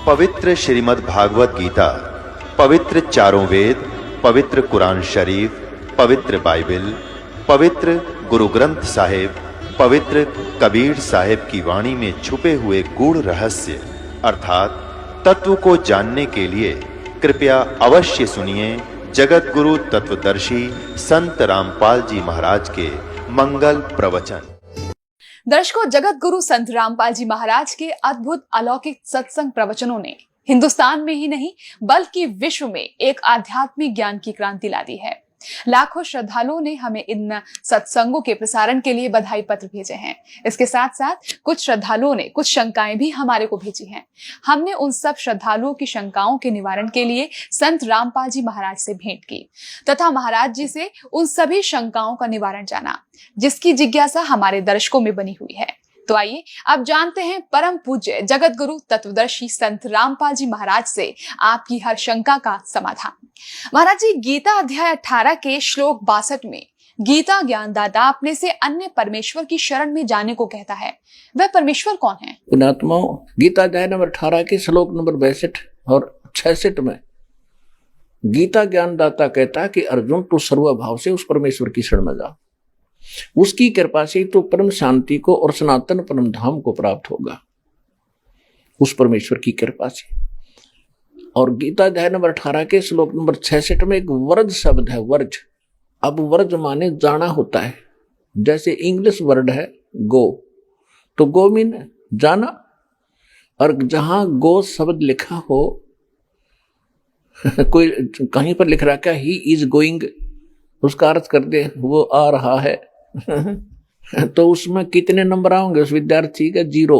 पवित्र श्रीमद् भागवत गीता, पवित्र चारों वेद, पवित्र कुरान शरीफ, पवित्र बाइबल, पवित्र गुरु ग्रंथ साहिब, पवित्र कबीर साहिब की वाणी में छुपे हुए गूढ़ रहस्य अर्थात तत्व को जानने के लिए कृपया अवश्य सुनिए जगत गुरु तत्वदर्शी संत रामपाल जी महाराज के मंगल प्रवचन। दर्शकों, जगत गुरु संत रामपाल जी महाराज के अद्भुत अलौकिक सत्संग प्रवचनों ने हिंदुस्तान में ही नहीं बल्कि विश्व में एक आध्यात्मिक ज्ञान की क्रांति ला दी है। लाखों श्रद्धालुओं ने हमें इन सत्संगों के प्रसारण के लिए बधाई पत्र भेजे हैं। इसके साथ साथ कुछ श्रद्धालुओं ने कुछ शंकाएं भी हमारे को भेजी हैं। हमने उन सब श्रद्धालुओं की शंकाओं के निवारण के लिए संत रामपाल जी महाराज से भेंट की तथा महाराज जी से उन सभी शंकाओं का निवारण जाना, जिसकी जिज्ञासा हमारे दर्शकों में बनी हुई है। तो आइए अब जानते हैं परम पूज्य जगत गुरु तत्वदर्शी संत रामपाल जी महाराज से आपकी हर शंका का समाधान। महाराज जी, गीता अध्याय 18 के श्लोक 62 में गीता ज्ञानदाता अपने से अन्य परमेश्वर की शरण में जाने को कहता है। वह परमेश्वर कौन है? पुणात्माओं, गीता अध्याय नंबर 18 के श्लोक नंबर 62 और 66 में गीता ज्ञानदाता कहता है कि अर्जुन तू सर्वभाव से उस परमेश्वर की शरण में जा, उसकी कृपा से तो परम शांति को और सनातन परम धाम को प्राप्त होगा, उस परमेश्वर की कृपा से। और गीता अध्याय नंबर 18 के श्लोक नंबर 66 में एक वर्ज शब्द है, वर्ज। अब वर्ज माने जाना होता है। जैसे इंग्लिश वर्ड है गो, तो गो मीन जाना, और जहां गो शब्द लिखा हो कोई कहीं पर लिख रखा है ही इज गोइंग, उसका अर्थ कर दे वो आ रहा है तो उसमें कितने नंबर आएंगे उस विद्यार्थी का? 0।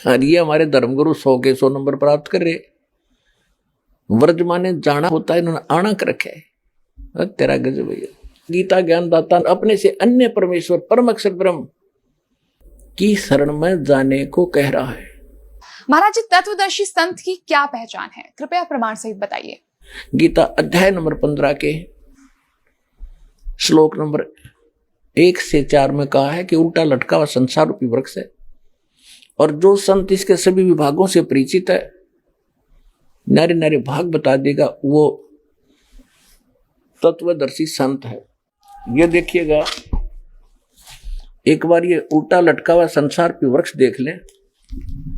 और ये हमारे धर्मगुरु 100 के 100 नंबर प्राप्त कर रहे। वर्ज माने जाना होता है, इन्होंने आना कर रखा है। तेरा गजब भैया। गीता ज्ञानदाता अपने से अन्य परमेश्वर परम अक्षर ब्रह्म की शरण में जाने को कह रहा है। महाराज जी, तत्वदर्शी संत की क्या पहचान है? कृपया प्रमाण सहित बताइए। गीता अध्याय नंबर 15 के श्लोक नंबर 1 से 4 में कहा है कि उल्टा लटका हुआ संसार रूपी वृक्ष है, और जो संत इसके सभी विभागों से परिचित है, नारे नारे भाग बता देगा, वो तत्वदर्शी संत है। ये देखिएगा, एक बार ये उल्टा लटका हुआ संसार रूपी वृक्ष देख लें।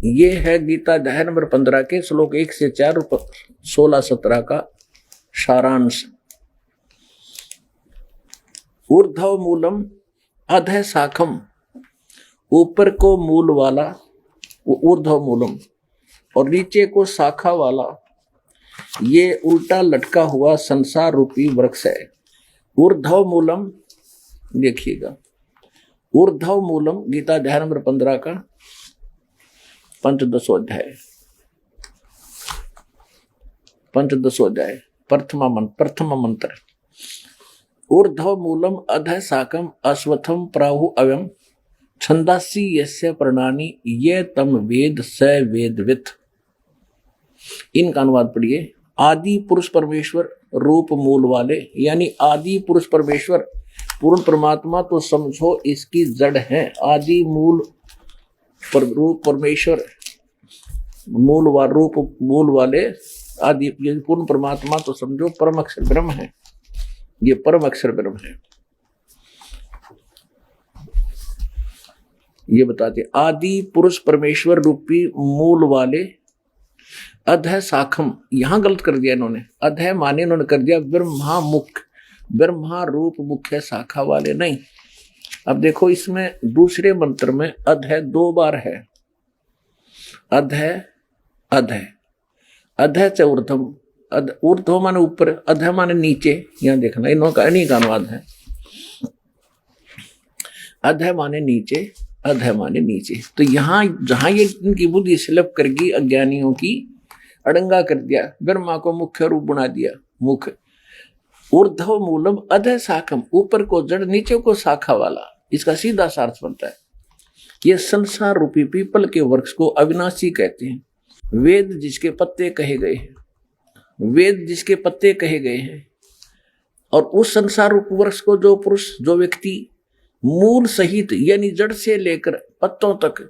ये है गीता अध्याय नंबर 15 के श्लोक 1 से 4 और 16-17 का सारांश। ऊर्ध्व मूलम अधः शाखम, ऊपर को मूल वाला ऊर्ध्व मूलम और नीचे को शाखा वाला ये उल्टा लटका हुआ संसार रूपी वृक्ष है। ऊर्ध्व मूलम, देखिएगा, ऊर्ध्व मूलम गीता अध्याय नंबर 15 का 15वां अध्याय, 15वां अध्याय, प्रथम मंत्र। ऊर्ध्व मूलम अधः शाखम अश्वत्थम प्राहु अव्यम छंदासी यस्य प्रणानी ये तम वेद स वेदवित्। इनका अनुवाद पढ़िए। आदि पुरुष परमेश्वर रूप मूल वाले, यानी आदि पुरुष परमेश्वर पूर्ण परमात्मा तो समझो इसकी जड़ है। आदि मूल रूप परमेश्वर रूप मूल वाले आदि पूर्ण परमात्मा तो समझो परम अक्षर ब्रह्म है। ये परम अक्षर ब्रह्म है। ये बताते आदि पुरुष परमेश्वर रूपी मूल वाले अधः शाखम, यहां गलत कर दिया इन्होंने। अधः माने इन्होंने कर दिया ब्रह्मा मुख, ब्रह्मा रूप मुख्य शाखा वाले नहीं। अब देखो, इसमें दूसरे मंत्र में अधः 2 बार है। अधः अधः अधः च ऊर्ध्वम, ऊर्ध्व माने ऊपर, अधः माने नीचे। यहां देखना, इन्होंने इन्हीं का अनुवाद है। अधः माने नीचे, अधः माने नीचे। तो यहां जहां ये इनकी बुद्धि स्लप कर गई, अज्ञानियों की अड़ंगा कर दिया, ब्रह्मा को मुख्य रूप बना दिया, मुख। ऊर्ध्व मूलम अधः शाखम, ऊपर को जड़ नीचे को शाखा वाला। इसका सीधा सा अर्थ बनता है ये संसार रूपी पीपल के वृक्ष को अविनाशी कहते हैं। वेद जिसके पत्ते कहे गए हैं, वेद जिसके पत्ते कहे गए हैं, और उस संसार रूप वृक्ष को जो पुरुष, जो व्यक्ति मूल सहित यानी जड़ से लेकर पत्तों तक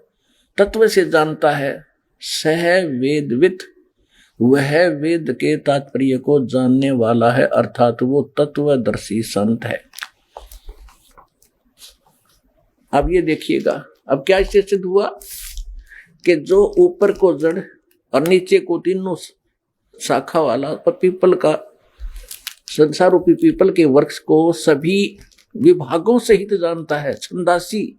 तत्व से जानता है, सह वेदवित, वह वेद के तात्पर्य को जानने वाला है, अर्थात वो तत्वदर्शी संत है। अब ये देखिएगा, अब क्या इससे सिद्ध हुआ कि जो ऊपर को जड़ और नीचे को तीनों शाखा वाला पीपल का, संसार रूपी पीपल के वृक्ष को सभी विभागों सहित जानता है। छंदासी,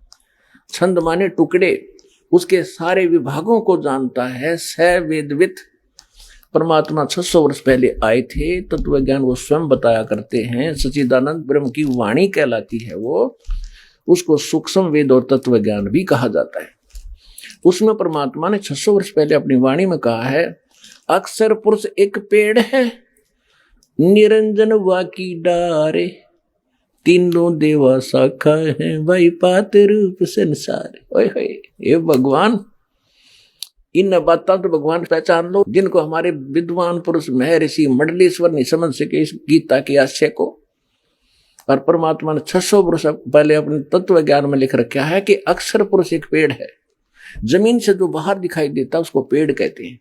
छंद माने टुकड़े, उसके सारे विभागों को जानता है। स वेदवित, परमात्मा 600 वर्ष पहले आए थे, तत्व ज्ञान वो स्वयं बताया करते हैं। सच्चिदानंद ब्रह्म की वाणी कहलाती है वो, उसको सूक्ष्म वेद और तत्व ज्ञान भी कहा जाता है। उसमें परमात्मा ने 600 वर्ष पहले अपनी वाणी में कहा है, अक्षर पुरुष एक पेड़ है, निरंजन वाकी डारे, तीनों देवा शाखा है, भाई पात रूप संसार। ओए होए, ये भगवान, इन बातों तो भगवान पहचान लो जिनको हमारे विद्वान पुरुष महर्षि मंडलेश्वर नहीं समझ सके इस गीता के आशय को। और परमात्मा ने 600 वर्ष पहले अपने तत्व ज्ञान में लिख रखा है कि अक्षर पुरुष एक पेड़ है। जमीन से जो बाहर दिखाई देता उसको पेड़ कहते हैं,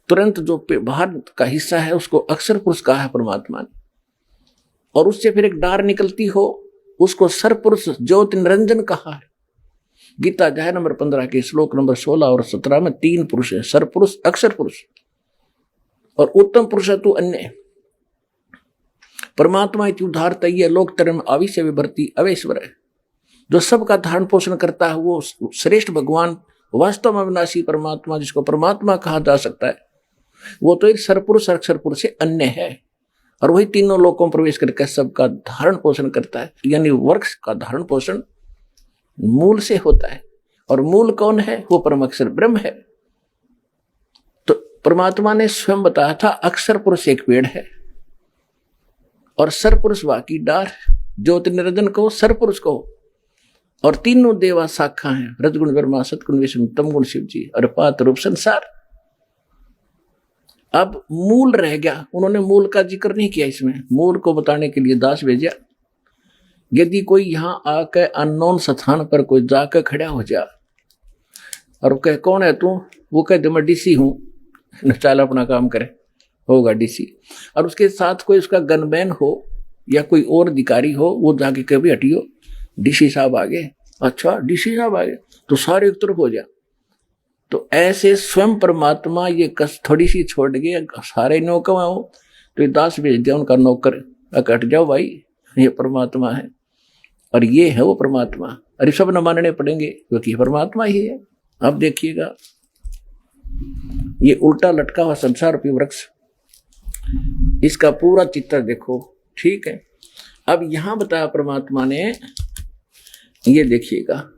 तुरंत जो बाहर का हिस्सा है उसको अक्षर पुरुष कहा है परमात्मा ने। और उससे फिर एक डार निकलती हो उसको सर पुरुष ज्योति निरंजन कहा है। गीता अध्याय नंबर 15 के श्लोक नंबर 16 और 17 में 3 पुरुष है, सर पुरुष, अक्षर पुरुष और उत्तम पुरुष है तू अन्य। परमात्मा इति उदारता ये लोक तरम आविश्य विभर्ति अवेश्वर है, जो सबका धारण पोषण करता है वो श्रेष्ठ भगवान, वास्तव में अविनाशी परमात्मा जिसको परमात्मा कहा जा सकता है, वो तो एक सरपुरुष अक्षर पुरुष से अन्य है। और वही तीनों लोकों में प्रवेश करके सबका धारण पोषण करता है। यानी वृक्ष का धारण पोषण मूल से होता है, और मूल कौन है? वो परम अक्षर ब्रह्म है। तो परमात्मा ने स्वयं बताया था अक्षर पुरुष एक पेड़ है और सरपुरुष वाकी डार, ज्योति निरंजन को सरपुरुष को, और तीनों देवा शाखा हैं, रजगुण ब्रह्मा, सतगुण विष्णु, तमगुण शिव जी और पात रूप संसार। अब मूल रह गया, उन्होंने मूल का जिक्र नहीं किया इसमें। मूल को बताने के लिए दास भेजा। यदि कोई यहां आकर अननोन स्थान पर कोई जाकर खड़ा हो जा और कहे कौन है तू, वो कहते मैं डीसी हूं, चल अपना काम करे, होगा डीसी। और उसके साथ कोई उसका गनमैन हो या कोई और अधिकारी हो, वो जाके कभी हटियो डीसी साहब आ गए, अच्छा डीसी साहब आ गए, तो सारे एक तरफ हो जा। तो ऐसे स्वयं परमात्मा ये कस थोड़ी सी छोड़ गए, सारे नौकर हो तो ये दास भेज दिया उनका नौकर, हट जाओ भाई, ये परमात्मा है और ये है वो परमात्मा, अरे सब न मानने पड़ेंगे क्योंकि परमात्मा ही है। अब देखिएगा ये उल्टा लटका हुआ संसार रूपी वृक्ष, इसका पूरा चित्र देखो, ठीक है। अब यहां बताया परमात्मा ने, ये देखिएगा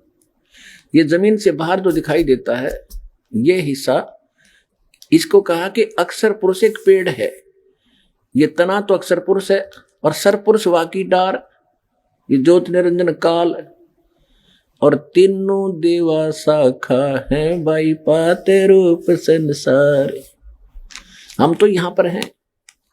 ये जमीन से बाहर जो दिखाई देता है ये हिस्सा, इसको कहा कि अक्षर पुरुष एक पेड़ है। ये तना तो अक्षर पुरुष है और सर पुरुष वाकी डार, ये ज्योति निरंजन काल, और तीनों देवा शाखा है, भाई पाते रूप संसार। हम तो यहां पर हैं।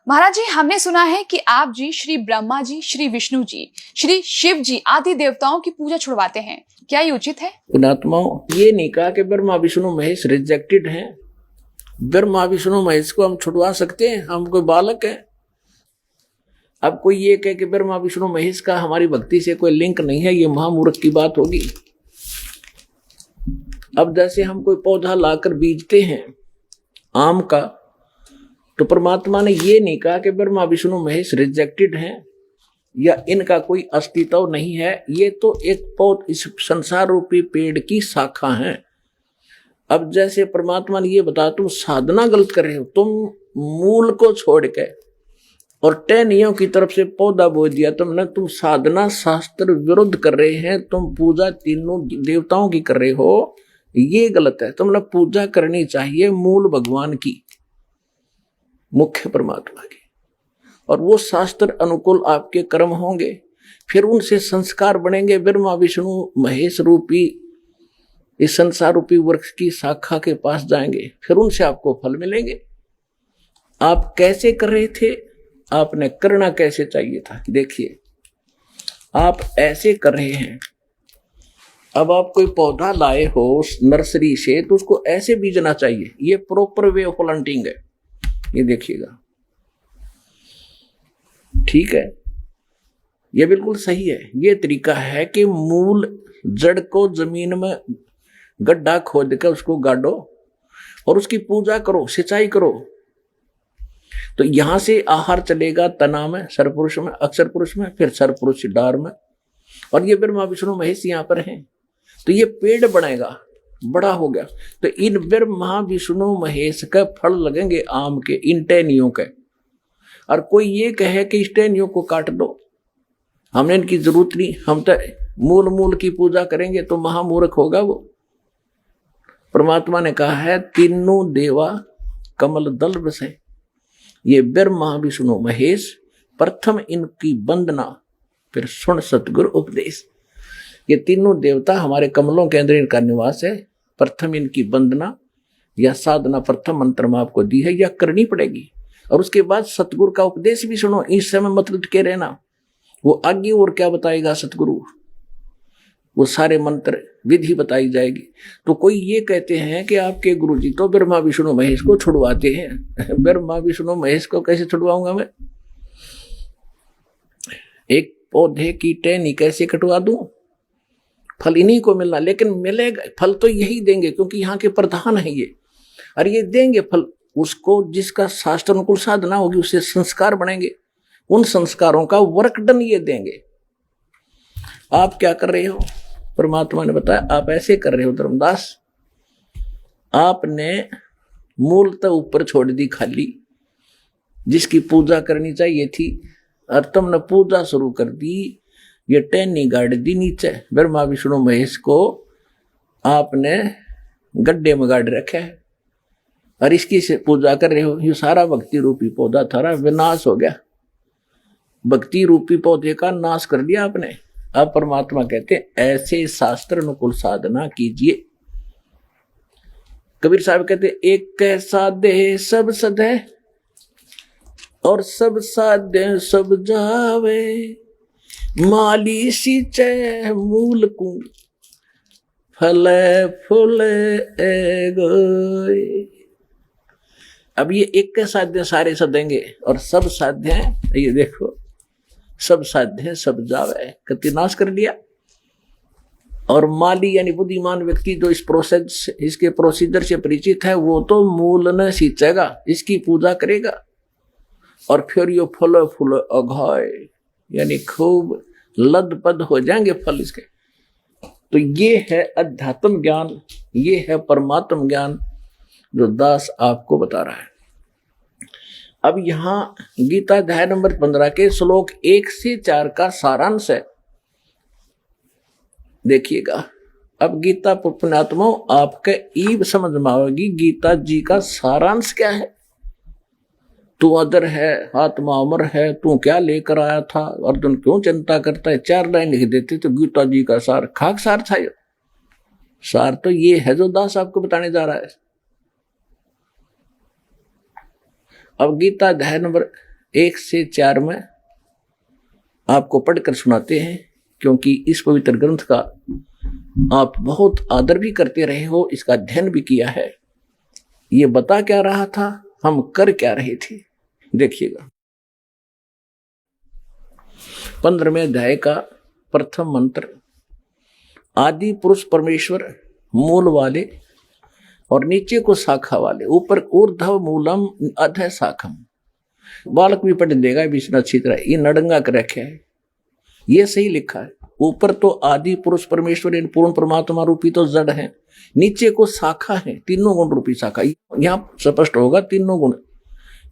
महाराज जी, हमने सुना है कि आप जी श्री ब्रह्मा जी, श्री विष्णु जी, श्री शिव जी आदि देवताओं की पूजा छुड़वाते हैं, क्या ये उचित है? पुणात्माओं, ये नहीं कहा कि ब्रह्मा विष्णु महेश रिजेक्टेड हैं। ब्रह्मा विष्णु महेश को हम छुड़वा सकते हैं, हम कोई बालक हैं। अब कोई ये कहे कि ब्रह्मा विष्णु महेश का हमारी भक्ति से कोई लिंक नहीं है, ये महामूर्ख की बात होगी। अब जैसे हम कोई पौधा लाकर बीजते हैं आम का, तो परमात्मा ने ये नहीं कहा कि ब्रह्मा विष्णु महेश रिजेक्टेड हैं या इनका कोई अस्तित्व नहीं है, ये तो एक पौध इस संसार रूपी पेड़ की शाखा है। अब जैसे परमात्मा ने ये बताया तुम साधना गलत कर रहे हो, तुम मूल को छोड़ के और टहनियों की तरफ से पौधा बो दिया तुमने, तुम साधना शास्त्र विरुद्ध कर रहे हैं, तुम पूजा तीनों देवताओं की कर रहे हो, ये गलत है। तुमने पूजा करनी चाहिए मूल भगवान की, मुख्य परमात्मा की, और वो शास्त्र अनुकूल आपके कर्म होंगे, फिर उनसे संस्कार बनेंगे। ब्रह्मा विष्णु महेश रूपी इस संसार रूपी वृक्ष की शाखा के पास जाएंगे, फिर उनसे आपको फल मिलेंगे। आप कैसे कर रहे थे, आपने करना कैसे चाहिए था। देखिए आप ऐसे कर रहे हैं, अब आप कोई पौधा लाए हो नर्सरी से तो उसको ऐसे बीजना चाहिए। ये प्रॉपर वे ऑफ प्लांटिंग है, ये देखिएगा, ठीक है, ये बिल्कुल सही है। ये तरीका है कि मूल जड़ को जमीन में गड्ढा खोद कर उसको गाड़ो और उसकी पूजा करो, सिंचाई करो, तो यहां से आहार चलेगा तना में, सरपुरुष में, अक्षर पुरुष में, फिर सरपुरुष डार में, और ये ब्रह्मा विष्णु महेश यहां पर हैं। तो ये पेड़ बनेगा, बड़ा हो गया, तो इन ब्रह्मा विष्णु महेश के फल लगेंगे आम के, इन टहनियों के। और कोई ये कहे कि इस टहनियों को काट दो, हमने इनकी जरूरत नहीं, हम तो मूल मूल की पूजा करेंगे, तो महामूर्ख होगा वो। परमात्मा ने कहा है तीनों देवा कमल दल बसे, ये ब्रह्मा विष्णु महेश, प्रथम इनकी वंदना फिर सुन सतगुरु उपदेश। ये तीनों देवता हमारे कमलों के अंदर इनका निवास है। प्रथम इनकी वंदना या साधना प्रथम मंत्र में आपको दी है, या करनी पड़ेगी। और उसके बाद सतगुरु का उपदेश भी सुनो, इस समय मत लटके रहना, वो आगे और क्या बताएगा सतगुरु, वो सारे मंत्र विधि बताई जाएगी। तो कोई ये कहते हैं कि आपके गुरुजी तो ब्रह्मा विष्णु महेश को छुड़वाते हैं। ब्रह्मा विष्णु महेश को कैसे छुड़वाऊंगा मैं? एक पौधे की टहनी कैसे कटवा दूं? फल इन्हीं को मिलना, लेकिन मिलेगा फल तो यही देंगे क्योंकि यहाँ के प्रधान है ये, और ये देंगे फल उसको जिसका शास्त्र अनुकूल साधना होगी, उससे संस्कार बनेंगे, उन संस्कारों का वर्कडन ये देंगे। आप क्या कर रहे हो? परमात्मा ने बताया आप ऐसे कर रहे हो धर्मदास, आपने मूलतः ऊपर छोड़ दी खाली, जिसकी पूजा करनी चाहिए थी, और तुमने पूजा शुरू कर दी, ये टहनी गाड़ दी नीचे। ब्रह्मा विष्णु महेश को आपने गड्ढे में गाड़ रखा है और इसकी से पूजा कर रहे हो। ये सारा भक्ति रूपी पौधा थारा विनाश हो गया, भक्ति रूपी पौधे का नाश कर दिया आपने। अब परमात्मा कहते हैं ऐसे शास्त्र अनुकूल साधना कीजिए। कबीर साहब कहते एक कैसा दे सब सदे और सब साध्य सब जावे, माली सींचे मूल को फले फूले गए। अब ये एक के साध्य सारे सदेंगे और सब साध्य हैं, ये देखो सब साध्य सब जावे, कति नाश कर दिया। और माली यानी बुद्धिमान व्यक्ति जो इस प्रोसेस इसके प्रोसीजर से परिचित है, वो तो मूल न सींचेगा, इसकी पूजा करेगा और फिर ये फल फूल अघाय यानी खूब लदपद हो जाएंगे फल इसके। तो ये है अध्यात्म ज्ञान, ये है परमात्म ज्ञान जो दास आपको बता रहा है। अब यहां गीता अध्याय नंबर 15 के श्लोक 1 से 4 का सारांश है, देखिएगा। अब गीता पुण्यात्मा आपके ईब समझ में आएगी गीता जी का सारांश क्या है। तू अदर है, आत्मा अमर है, तू क्या लेकर आया था, अर्जुन क्यों चिंता करता है, 4 लाइन लिख देते तो गीता जी का सार खाक सार था। ये सार तो ये है जो दास आपको बताने जा रहा है। अब गीता अध्याय नंबर 1 से 4 में आपको पढ़कर सुनाते हैं, क्योंकि इस पवित्र ग्रंथ का आप बहुत आदर भी करते रहे हो, इसका अध्ययन भी किया है। ये बता क्या रहा था, हम कर क्या रहे थे, देखिएगा। 15वें अध्याय का प्रथम मंत्र, आदि पुरुष परमेश्वर मूल वाले और नीचे को शाखा वाले, ऊपर ऊर्ध्व मूलम अधः शाखम। बालक भी पढ़ देगा, विष्णु अच्छी तरह, ये नडंगा कर रखे है, ये सही लिखा है। ऊपर तो आदि पुरुष परमेश्वर इन पूर्ण परमात्मा रूपी तो जड़ है, नीचे को शाखा है, तीनों गुण रूपी शाखा। यहाँ स्पष्ट होगा तीनों गुण,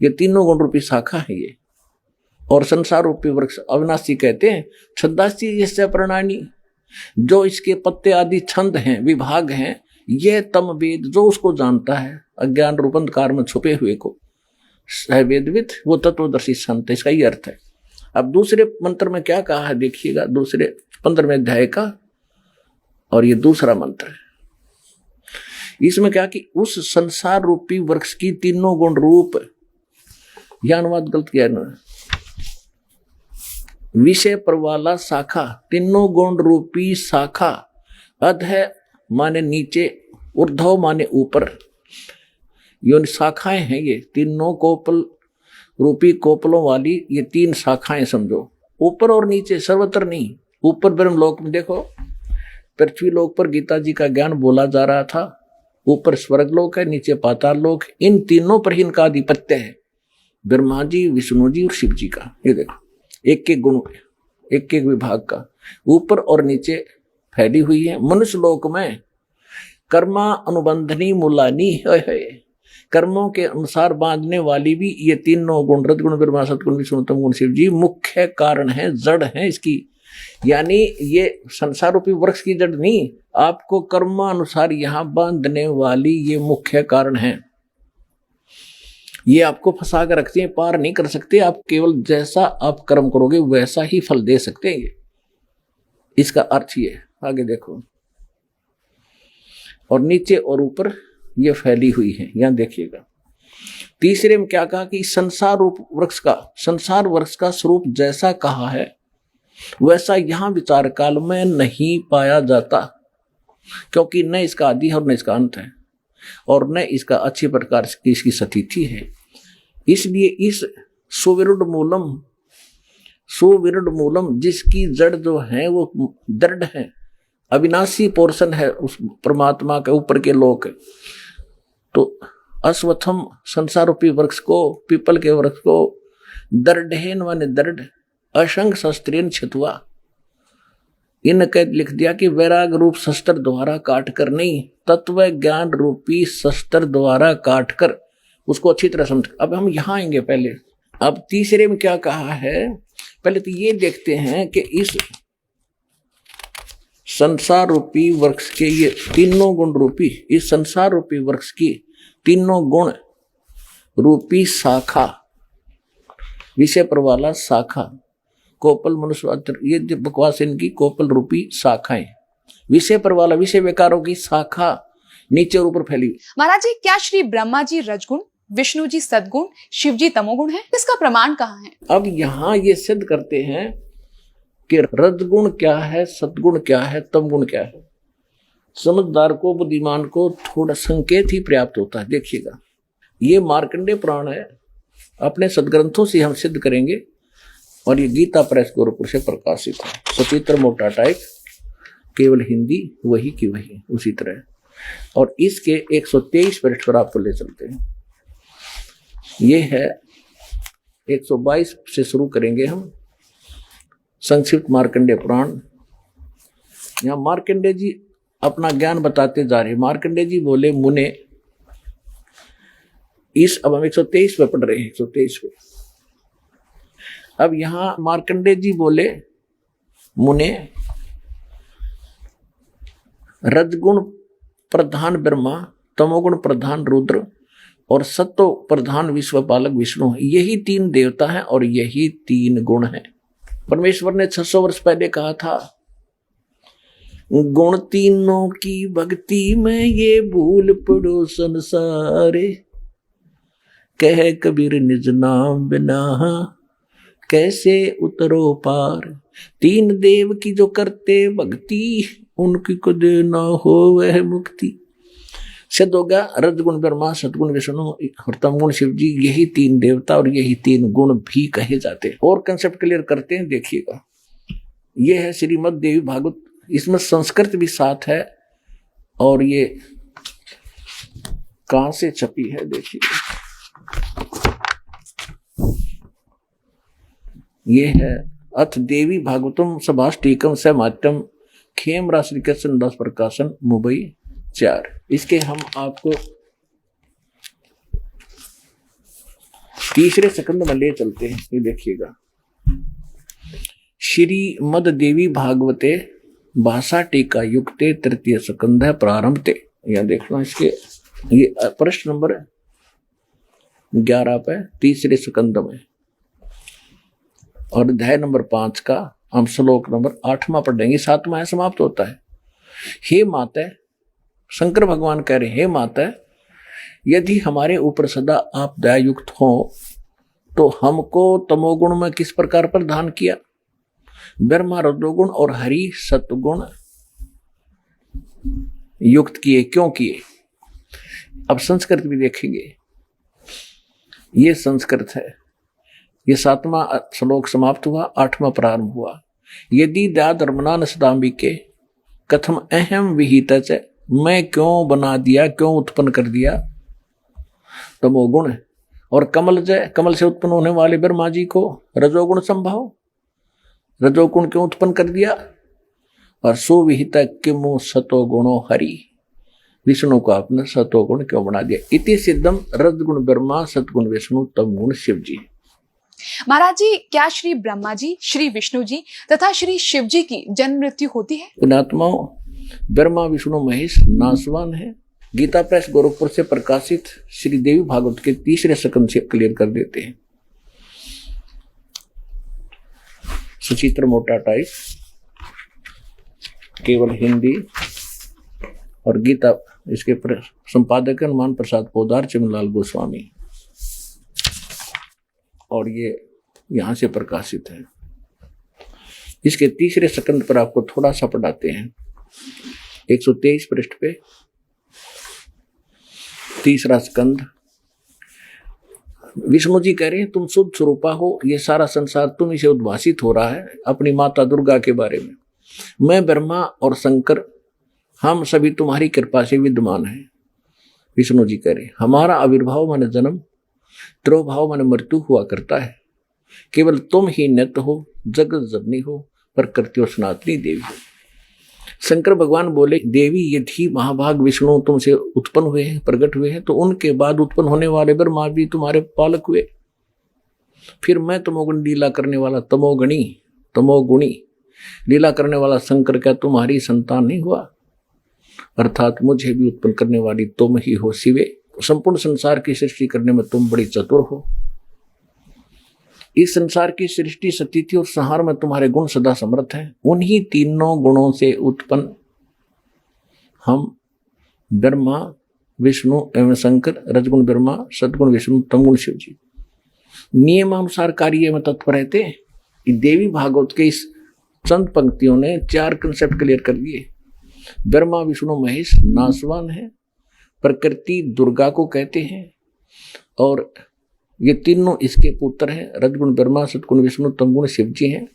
ये तीनों गुण रूपी शाखा है ये। और संसार रूपी वृक्ष अविनाशी कहते हैं, छंदासी इससे प्रणानी, जो इसके पत्ते आदि छंद हैं, विभाग हैं, ये तम वेद जो उसको जानता है, अज्ञान रूप अंधकार में छुपे हुए को है वेदविद, वो तत्वदर्शी संत, इसका ही अर्थ है। अब दूसरे मंत्र में क्या कहा है देखिएगा, दूसरे 15वें अध्याय का, और ये दूसरा मंत्र है। इसमें क्या कि उस संसार रूपी वृक्ष की तीनों गुण रूप, यह अनुवाद गलत किया है, विषय पर वाला शाखा, तीनों गुण रूपी शाखा अध माने नीचे, ऊर्ध्व माने ऊपर। ये शाखाएं हैं, ये तीनों कोपल रूपी कोपलों वाली ये 3 शाखाएं समझो, ऊपर और नीचे, सर्वत्र नहीं। ऊपर ब्रह्मलोक में देखो, पृथ्वी लोक पर गीता जी का ज्ञान बोला जा रहा था, ऊपर स्वर्ग लोक है, नीचे पाताल लोक। इन तीनों पर ही इनका आधिपत्य है, ब्रह्मा जी, विष्णु जी और शिव जी का। ये देखो, एक एक गुण, एक एक विभाग का ऊपर और नीचे फैली हुई है। मनुष्य लोक में कर्मा अनुबंधनी मूलानी है, कर्मों के अनुसार बांधने वाली भी ये तीनों गुण, रजगुण ब्रह्मा, सतगुण विष्णु, तम गुण शिव जी मुख्य कारण है, जड़ है इसकी। यानी ये संसार रूपी वृक्ष की जड़ नहीं, आपको कर्मानुसार यहां बांधने वाली ये मुख्य कारण है। ये आपको फंसा कर रखते हैं, पार नहीं कर सकते। आप केवल जैसा आप कर्म करोगे वैसा ही फल दे सकते हैं, इसका अर्थ ये। आगे देखो, और नीचे और ऊपर ये फैली हुई है, यहां देखिएगा। तीसरे में क्या कहा कि संसार रूप वृक्ष का, संसार वृक्ष का स्वरूप जैसा कहा है वैसा यहां विचार काल में नहीं पाया जाता, क्योंकि न इसका आदि है और न इसका अंत है, और न इसका अच्छी प्रकार से इसकी स्थिति है। इसलिए इस सुविरुद्ध मूलम जिसकी जड़ जो है वो दृढ़ है, अविनाशी पोर्शन है उस परमात्मा के ऊपर के लोक। तो अश्वत्थम संसार रूपी वृक्ष को, पीपल के वृक्ष को दृढ़ माने दृढ़, अशंग शस्त्रेन छितवा, इनके लिख दिया कि वैराग रूप शस्त्र द्वारा काट कर नहीं, तत्व ज्ञान रूपी शस्त्र द्वारा काट कर उसको अच्छी तरह समझ। अब हम यहां आएंगे पहले। अब तीसरे में क्या कहा है, पहले तो ये देखते हैं कि इस संसार रूपी वृक्ष के ये तीनों गुण रूपी, इस संसार रूपी वृक्ष की तीनों गुण रूपी शाखा, विषय पर वाला शाखा, कोपल मनुष्य, ये जो बकवास इनकी कोपल रूपी शाखाएं, विषय पर वाला, विषय विकारों की शाखा नीचे और ऊपर फैली। महाराज जी, क्या श्री ब्रह्मा जी रजगुण, विष्णु जी सद्गुण, शिव जी तमोगुण है? इसका प्रमाण कहाँ है? अब यहाँ ये सिद्ध करते हैं कि रजगुण क्या है, सद्गुण क्या है, तमगुण क्या है। समझदार को, बुद्धिमान को थोड़ा संकेत ही पर्याप्त होता है। देखिएगा, ये मार्कंडेय पुराण है, अपने सदग्रंथों से हम सिद्ध करेंगे, और ये गीता प्रेस गोरखपुर से प्रकाशित है। सचित्र मोटा टाइप, केवल हिंदी वही की वही उसी तरह। और इसके 123 पृष्ठ पर आपको ले चलते हैं। ये है 122 से शुरू करेंगे हम संक्षिप्त मार्कंडेय पुराण। यहाँ मार्कंडेय जी अपना ज्ञान बताते जा रहे। मार्कंडेय जी बोले, मुने, इस अब हम 123 पे पढ़ रहे हैं, 123 पे। अब यहां मार्कंडेय जी बोले, मुने, रजगुण प्रधान ब्रह्मा, तमोगुण प्रधान रुद्र और सत्व प्रधान विश्वपालक विष्णु, यही 3 देवता हैं और यही 3 गुण हैं। परमेश्वर ने 600 वर्ष पहले कहा था, गुण तीनों की भक्ति में ये भूल पड़ो संसारे, कह कबीर निज नाम बिना कैसे उतरो पार। 3 देव की जो करते भक्ति, उनकी को देना हो वह मुक्ति। सिद्ध हो गया, रजगुण ब्रह्मा, सतगुण विष्णु और तमगुण शिव जी, यही 3 देवता और यही 3 गुण भी कहे जाते हैं। और कंसेप्ट क्लियर करते हैं, देखिएगा। यह है श्रीमद् देवी भागवत, इसमें संस्कृत भी साथ है, और ये कहां से छपी है देखिए। ये है अथ देवी भागवतम सभाष्टीकम समात्यम, खेमरा श्री कृष्ण दास प्रकाशन, मुंबई 4। इसके हम आपको तीसरे स्कंद में ले चलते हैं। ये देखिएगा, श्रीमद् देवी भागवते भाषा टीका युक्ते तृतीय स्कंध है प्रारंभते। यहां देखना, इसके ये प्रश्न नंबर 11 पे तीसरे स्कंद में, और अध्याय नंबर 5 का हम श्लोक नंबर 8वां पढ़ेंगे। 7वां समाप्त होता है। हे माता, शंकर भगवान कह रहे, हे माता, यदि हमारे ऊपर सदा आप दयायुक्त हो तो हमको तमोगुण में किस प्रकार प्रदान किया, ब्रह्मा रजोगुण और हरि सतगुण युक्त किए, क्यों किए। अब संस्कृत भी देखेंगे, ये संस्कृत है। ये 7वां श्लोक समाप्त हुआ, 8वां प्रारंभ हुआ। यदि धर्मना न सदाम्बिके कथम अहम विहित, मैं क्यों बना दिया, क्यों उत्पन्न कर दिया, तमोगुण है। और कमल से उत्पन्न होने वाले ब्रह्मा जी को रजोगुण संभव, रजोगुण क्यों उत्पन्न कर दिया। और सुविहित किमु सतोगुणो हरि, विष्णु को आपने सतोगुण क्यों बना दिया। इति सिद्धम रजगुण ब्रह्मा सतगुण विष्णु तम गुण शिव जी। महाराज जी, क्या श्री ब्रह्मा जी, श्री विष्णु जी तथा श्री शिव जी की जन्म मृत्यु होती है? पुण्यात्माओं, ब्रह्मा विष्णु महेश नासवान है। गीता प्रेस गोरखपुर से प्रकाशित श्री देवी भागवत के 3रे स्कंद से क्लियर कर देते हैं। सुचित्र मोटा टाइप, केवल हिंदी, और गीता इसके संपादक हनुमान प्रसाद पोदार, चिमनलाल गोस्वामी, और ये यहां से प्रकाशित है। इसके 3रे स्कंद पर आपको थोड़ा सा पढ़ाते हैं। 123 पृष्ठ पे 3रा स्कंद। विष्णु जी कह रहे हैं तुम शुद्ध स्वरूपा हो, ये सारा संसार तुम इसे उद्भासित हो रहा है अपनी माता दुर्गा के बारे में। मैं ब्रह्मा और शंकर हम सभी तुम्हारी कृपा से विद्यमान हैं। विष्णु जी कह रहे हमारा आविर्भाव माने जन्म, त्रोभाव माने मृत्यु हुआ करता है। केवल तुम ही नित्य हो, जगत जननी हो, प्रकृति और सनातनी देवी हो। शंकर भगवान बोले देवी यदि महाभाग विष्णु तुमसे उत्पन्न हुए हैं, प्रकट हुए हैं, तो उनके बाद उत्पन्न होने वाले ब्रह्मा भी तुम्हारे पालक हुए। फिर मैं तमोगुण लीला करने वाला तमोगुणी लीला करने वाला शंकर क्या तुम्हारी संतान नहीं हुआ? अर्थात मुझे भी उत्पन्न करने वाली तुम ही हो शिवे। संपूर्ण संसार की सृष्टि करने में तुम बड़ी चतुर हो। इस संसार की सृष्टि, स्थिति और संहार में तुम्हारे गुण सदा समर्थ हैं। उन्हीं तीनों गुणों से उत्पन्न हम ब्रह्मा विष्णु एवं शंकर, रजगुण ब्रह्मा सदगुण विष्णु तमगुण शिव जी नियमानुसार कार्य में तत्पर रहते हैं। देवी भागवत के इस चंद पंक्तियों ने 4 कंसेप्ट क्लियर कर दिए। ब्रह्मा विष्णु महेश नासवान है, प्रकृति दुर्गा को कहते हैं, और ये तीनों इसके पुत्र हैं। रजगुण ब्रह्मा सतगुण विष्णु तमगुण शिव जी हैं।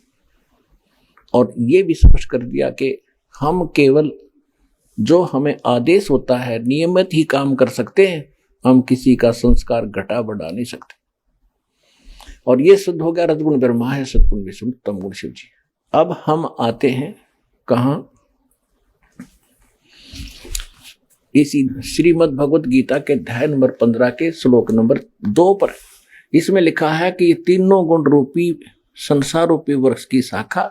और ये भी स्पष्ट कर दिया कि हम केवल जो हमें आदेश होता है नियमित ही काम कर सकते हैं, हम किसी का संस्कार घटा बढ़ा नहीं सकते। और ये सिद्ध हो गया रजगुण ब्रह्मा है, सतगुण विष्णु तमगुण शिव जी। अब हम आते हैं कहां? इसी श्रीमद् भगवत गीता के अध्याय नंबर 15 के श्लोक नंबर 2 पर। इसमें लिखा है कि ये तीनों गुण रूपी संसार रूपी वृक्ष की शाखा,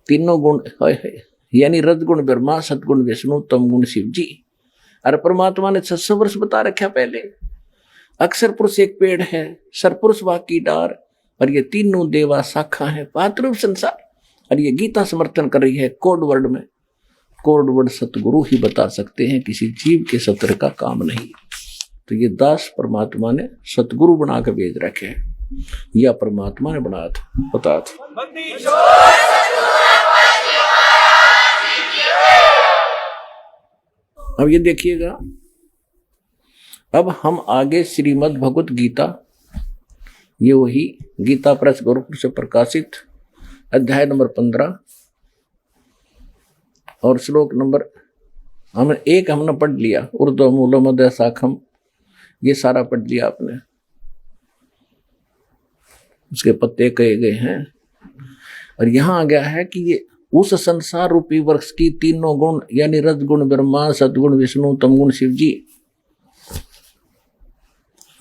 तीनों गुण यानी रजगुण ब्रह्मा सतगुण विष्णु तमगुण शिव जी। अरे परमात्मा ने 600 वर्ष बता रखा पहले। अक्षर पुरुष एक पेड़ है, सरपुरुष वाकी डार, और ये तीनों देवा शाखा है पात्ररूप संसार। और ये गीता समर्थन कर रही है कोड वर्ड में। कोड वर्ड सतगुरु ही बता सकते हैं, किसी जीव के सत्र का काम नहीं। तो ये दास परमात्मा ने सतगुरु बनाकर भेज रखे हैं, या परमात्मा ने बनाया था, बता था। अब ये देखिएगा, अब हम आगे श्रीमद् भगवत गीता, ये वही गीता प्रेस गोरखपुर से प्रकाशित अध्याय नंबर 15 और श्लोक नंबर हमने पढ़ लिया। उर्दू मूल मध्य शाखम, ये सारा पढ़ लिया आपने, उसके पत्ते कहे गए हैं। और यहां आ गया है कि ये उस संसार रूपी वृक्ष की तीनों गुण यानी रजगुण ब्रह्मा सदगुण विष्णु तमगुण शिव जी,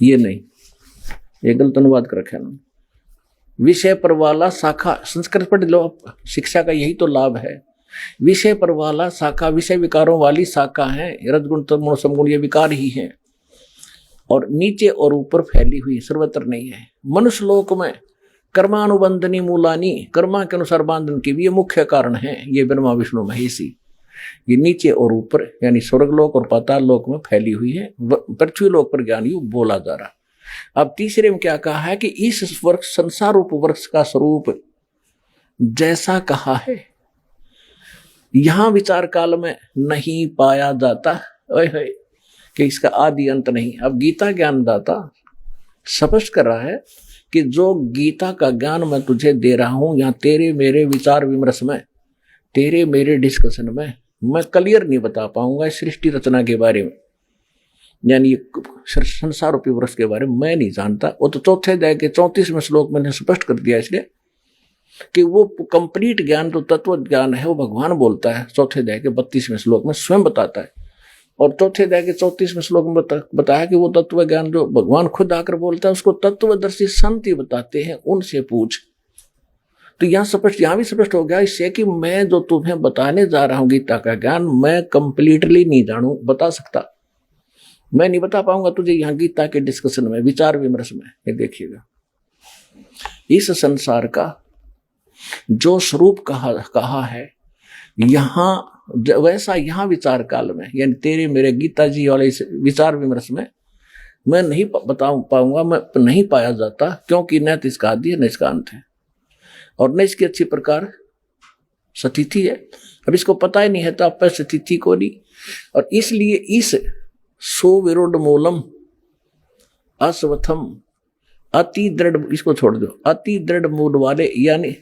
ये नहीं, ये गलत अनुवाद कर रखा है। विषय पर वाला शाखा, संस्कृत पढ़ लो, शिक्षा का यही तो लाभ है। विषय पर वाला शाखा, विषय विकारों वाली शाखा है। रजगुण तमगुण समगुण ये विकार ही है, और नीचे और ऊपर फैली हुई, सर्वत्र नहीं है। मनुष्य लोक में कर्मानुबंधनी मूलानी, कर्मा के अनुसार बांधन की भी ये मुख्य कारण है। ये ब्रह्मा विष्णु महेशी, ये नीचे और ऊपर यानी स्वर्ग लोक और पाताल लोक में फैली हुई है। पृथ्वी लोक पर ज्ञान यू बोला जा रहा। अब तीसरे में क्या कहा है कि इस वृक्ष संसार रूप वृक्ष का स्वरूप जैसा कहा है, यहां विचार काल में नहीं पाया जाता ओए होए कि इसका आदि अंत नहीं। अब गीता ज्ञानदाता स्पष्ट कर रहा है कि जो गीता का ज्ञान मैं तुझे दे रहा हूं, या तेरे मेरे विचार विमर्श में, तेरे मेरे डिस्कशन में मैं क्लियर नहीं बता पाऊंगा इस सृष्टि रचना के बारे में, यानी संसार रूपी वृक्ष के बारे में मैं नहीं जानता। वो तो चौथे अध्याय के 34वें श्लोक मैंने स्पष्ट कर दिया इसलिए कि वो कंप्लीट ज्ञान तो तत्व ज्ञान है वो भगवान बोलता है। चौथे अध्याय के 32वें श्लोक में स्वयं बताता है, और चौथे अध्याय के 34वें श्लोक में बताया कि वो तत्व ज्ञान जो भगवान खुद आकर बोलता है उसको तत्वदर्शी संत ही बताते हैं, उनसे पूछ। तो यहाँ भी स्पष्ट हो गया इससे कि मैं जो तुम्हें बताने जा रहा हूं गीता का ज्ञान मैं कंप्लीटली नहीं बता सकता, मैं नहीं बता पाऊंगा तुझे यहाँ गीता के डिस्कशन में, विचार विमर्श में। ये देखिएगा इस संसार का जो स्वरूप कहा है यहाँ, वैसा यहाँ विचार काल में, यानी तेरे मेरे गीता जी वाले इस विचार विमर्श में मैं नहीं बता पाऊंगा, मैं नहीं पाया जाता, क्योंकि न तो इसका आदि है न इसका अंत है, और न इसकी अच्छी प्रकार स्थिति है। अब इसको पता ही नहीं है तो आप स्थिति को नहीं, और इसलिए इस सुविरुद्ध मूलम अस्वथम अति दृढ़, इसको छोड़ दो, अति दृढ़ मूल वाले यानी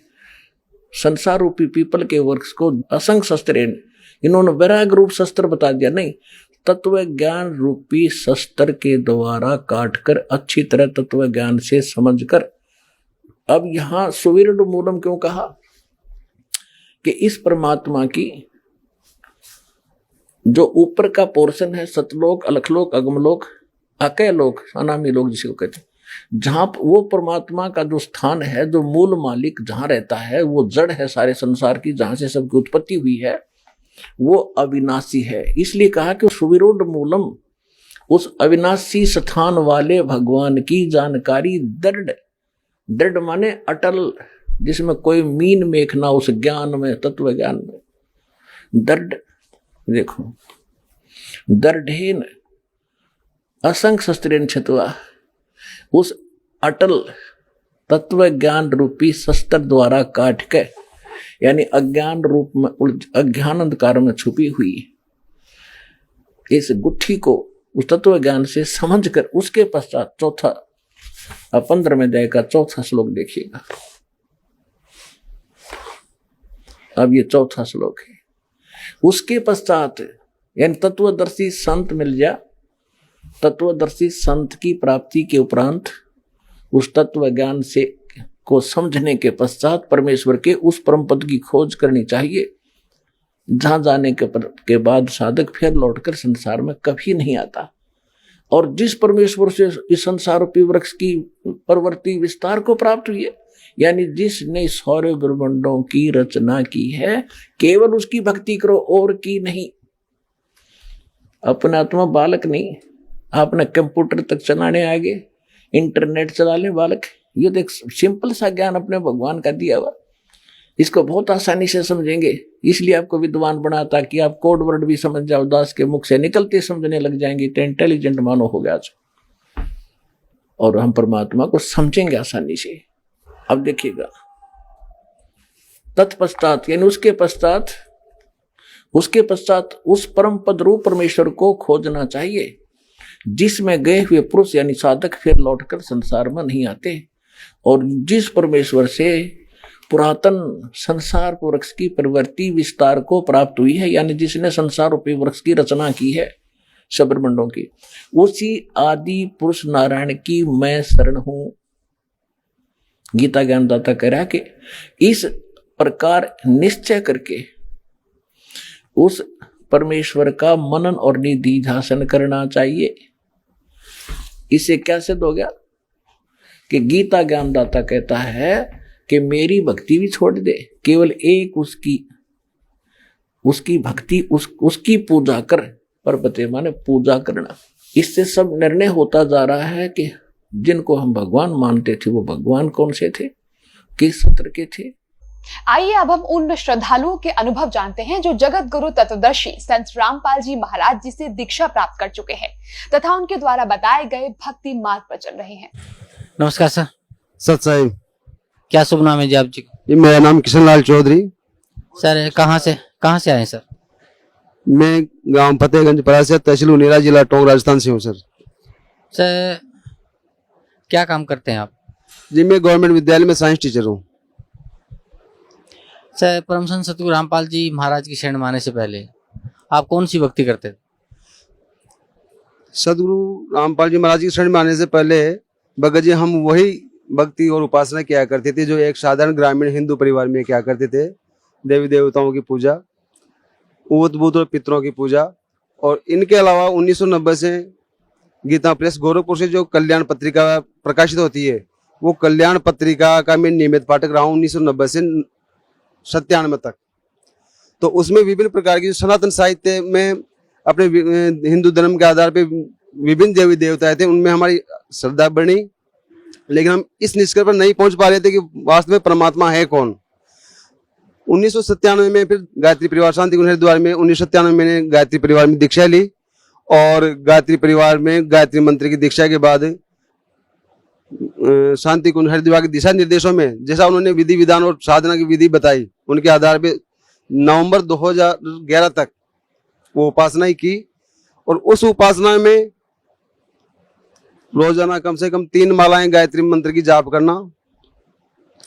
संसार रूपी पीपल के वृक्ष को असंख्य शस्त्र, इन्होंने वैराग रूप शस्त्र बता दिया, नहीं तत्व ज्ञान रूपी शस्त्र के द्वारा काटकर अच्छी तरह तत्व ज्ञान से समझकर। अब यहां सुविरुद्ध मूलम क्यों कहा कि इस परमात्मा की जो ऊपर का पोर्शन है, सतलोक अलखलोक अगमलोक अकय लोक अनामी लोक जिसको कहते हैं, जहां वो परमात्मा का जो स्थान है, जो मूल मालिक जहां रहता है, वो जड़ है सारे संसार की, जहां से सबकी उत्पत्ति हुई है, वो अविनाशी है। इसलिए कहा कि सुविरुद्ध मूलम, उस अविनाशी स्थान वाले भगवान की जानकारी दृढ़, दृढ़ माने अटल, जिसमें कोई मीन मेख ना, उस ज्ञान में, तत्व ज्ञान में दृढ़। देखो दृढ़ेन असंख्य शस्त्रेण छित्त्वा, उस अटल तत्व ज्ञान रूपी शस्त्र द्वारा काट के, यानी अज्ञान रूप में अज्ञान अंधकार में छुपी हुई इस गुत्थी को उस तत्व ज्ञान से समझकर, उसके पश्चात चौथा 15वें अध्याय का चौथा श्लोक देखिएगा। अब ये चौथा श्लोक है। उसके पश्चात यानी तत्वदर्शी संत मिल जा, तत्वदर्शी संत की प्राप्ति के उपरांत उस तत्व ज्ञान से को समझने के पश्चात परमेश्वर के उस परम पद की खोज करनी चाहिए, जहां जाने के बाद साधक फिर लौटकर संसार में कभी नहीं आता। और जिस परमेश्वर से इस संसार रूपी वृक्ष की परवर्ती विस्तार को प्राप्त हुई है, यानी जिसने सौर्य ब्रह्मांडों की रचना की है, केवल उसकी भक्ति करो और की नहीं। अपना आत्मा बालक नहीं, आपने कंप्यूटर तक चलाने आगे, इंटरनेट चला ले बालक, ये देख सिंपल सा ज्ञान अपने भगवान का दिया हुआ, इसको बहुत आसानी से समझेंगे। इसलिए आपको विद्वान बना ताकि आप कोड वर्ड भी समझ जाओ, दास के मुख से निकलते समझने लग जाएंगे, तो इंटेलिजेंट मानो हो गया। और हम परमात्मा को समझेंगे आसानी से। अब देखिएगा तत्पश्चात यानी उसके पश्चात उस परम पद रूप परमेश्वर को खोजना चाहिए, जिसमें गए हुए पुरुष यानी साधक फिर लौटकर संसार में नहीं आते। और जिस परमेश्वर से पुरातन संसार वृक्ष की प्रवृत्ति विस्तार को प्राप्त हुई है, यानी जिसने संसार रूपी वृक्ष की रचना की है सब ब्रह्मांडों की, उसी आदि पुरुष नारायण की मैं शरण हूं। गीता ज्ञानदाता कह रहा है कि इस प्रकार निश्चय करके उस परमेश्वर का मनन और निधिध्यासन करना चाहिए। इससे क्या सिद्ध हो गया कि गीता ज्ञानदाता कहता है कि मेरी भक्ति भी छोड़ दे, केवल एक उसकी भक्ति उसकी पूजा कर, परपते माने पूजा करना। इससे सब निर्णय होता जा रहा है कि जिनको हम भगवान मानते थे वो भगवान कौन से थे, किस सत्र के थे। आइए अब हम उन श्रद्धालुओं के अनुभव जानते हैं जो जगत गुरु तत्वदर्शी संत रामपाल जी महाराज जी से दीक्षा प्राप्त कर चुके हैं तथा उनके द्वारा बताए गए भक्ति मार्ग पर चल रहे हैं। नमस्कार सर। सत साहिब, क्या शुभ नाम है जी आप जी? जी मेरा नाम किशन लाल चौधरी, सर कहाँ से आए सर? मैं गांव फतेहगंज परासिया, तहसील उनेरा, जिला टोंक, राजस्थान से हूँ सर। सर क्या काम करते हैं आप? जी मैं गवर्नमेंट विद्यालय में साइंस टीचर हूँ। सर परम संत सतगुरु रामपाल जी महाराज की शरण में आने से पहले आप कौन सी भक्ति करते थे? सदगुरु रामपाल जी महाराज की शरण में आने से पहले भगत जी हम वही भक्ति और उपासना किया करते थे जो एक साधारण ग्रामीण हिंदू परिवार में किया करते थे। देवी देवताओं की पूजा, ऊत बूत और पितरों की पूजा। और इनके अलावा 1990 से गीता प्रेस गोरखपुर से जो कल्याण पत्रिका प्रकाशित होती है, वो कल्याण पत्रिका का मैं नियमित पाठक रहा हूँ 1990 से 97 तक। तो उसमें विभिन्न प्रकार की सनातन साहित्य में अपने हिंदू धर्म के आधार पे विभिन्न देवी देवताएं थे, उनमें हमारी श्रद्धा बढ़ी। लेकिन हम इस निष्कर्ष पर नहीं पहुंच पा रहे थे कि वास्तव में परमात्मा है कौन। 1997 में फिर गायत्री परिवार शांति कुंज हरिद्वार में 1997 में मैंने गायत्री परिवार में दीक्षा ली। और गायत्री परिवार में गायत्री मंत्र की दीक्षा के बाद शांति कुंज हरिद्वार के दिशा निर्देशों में जैसा उन्होंने विधि विधान और साधना की विधि बताई, उनके आधार पे नवंबर 2011 तक वो उपासना ही की। और उस उपासना में रोजाना कम से कम 3 मालाएं गायत्री मंत्र की जाप करना।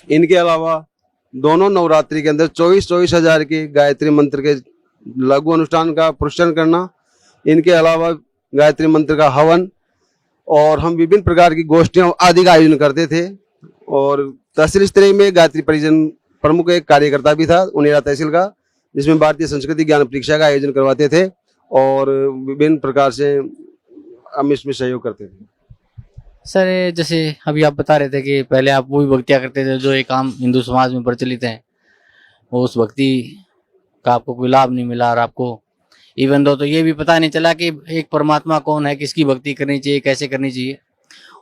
इनके अलावा दोनों नवरात्रि के अंदर 24 हजार के गायत्री मंत्र के लघु अनुष्ठान का पुरस्कार करना। इनके अलावा गायत्री मंत्र का हवन, और हम विभिन्न प्रकार की गोष्ठियां आदि का आयोजन करते थे। और तहसील स्तरीय में गायत्री परिजन प्रमुख एक कार्यकर्ता भी था उनेरा तहसील का, जिसमें भारतीय संस्कृति ज्ञान परीक्षा का आयोजन करवाते थे और विभिन्न प्रकार से हम इसमें सहयोग करते थे। सर जैसे अभी आप बता रहे थे कि पहले आप वो भी भक्तियाँ करते थे जो एक आम हिंदू समाज में प्रचलित हैं, वो उस भक्ति का आपको कोई लाभ नहीं मिला और आपको इवन दो तो ये भी पता नहीं चला कि एक परमात्मा कौन है, किसकी भक्ति करनी चाहिए, कैसे करनी चाहिए।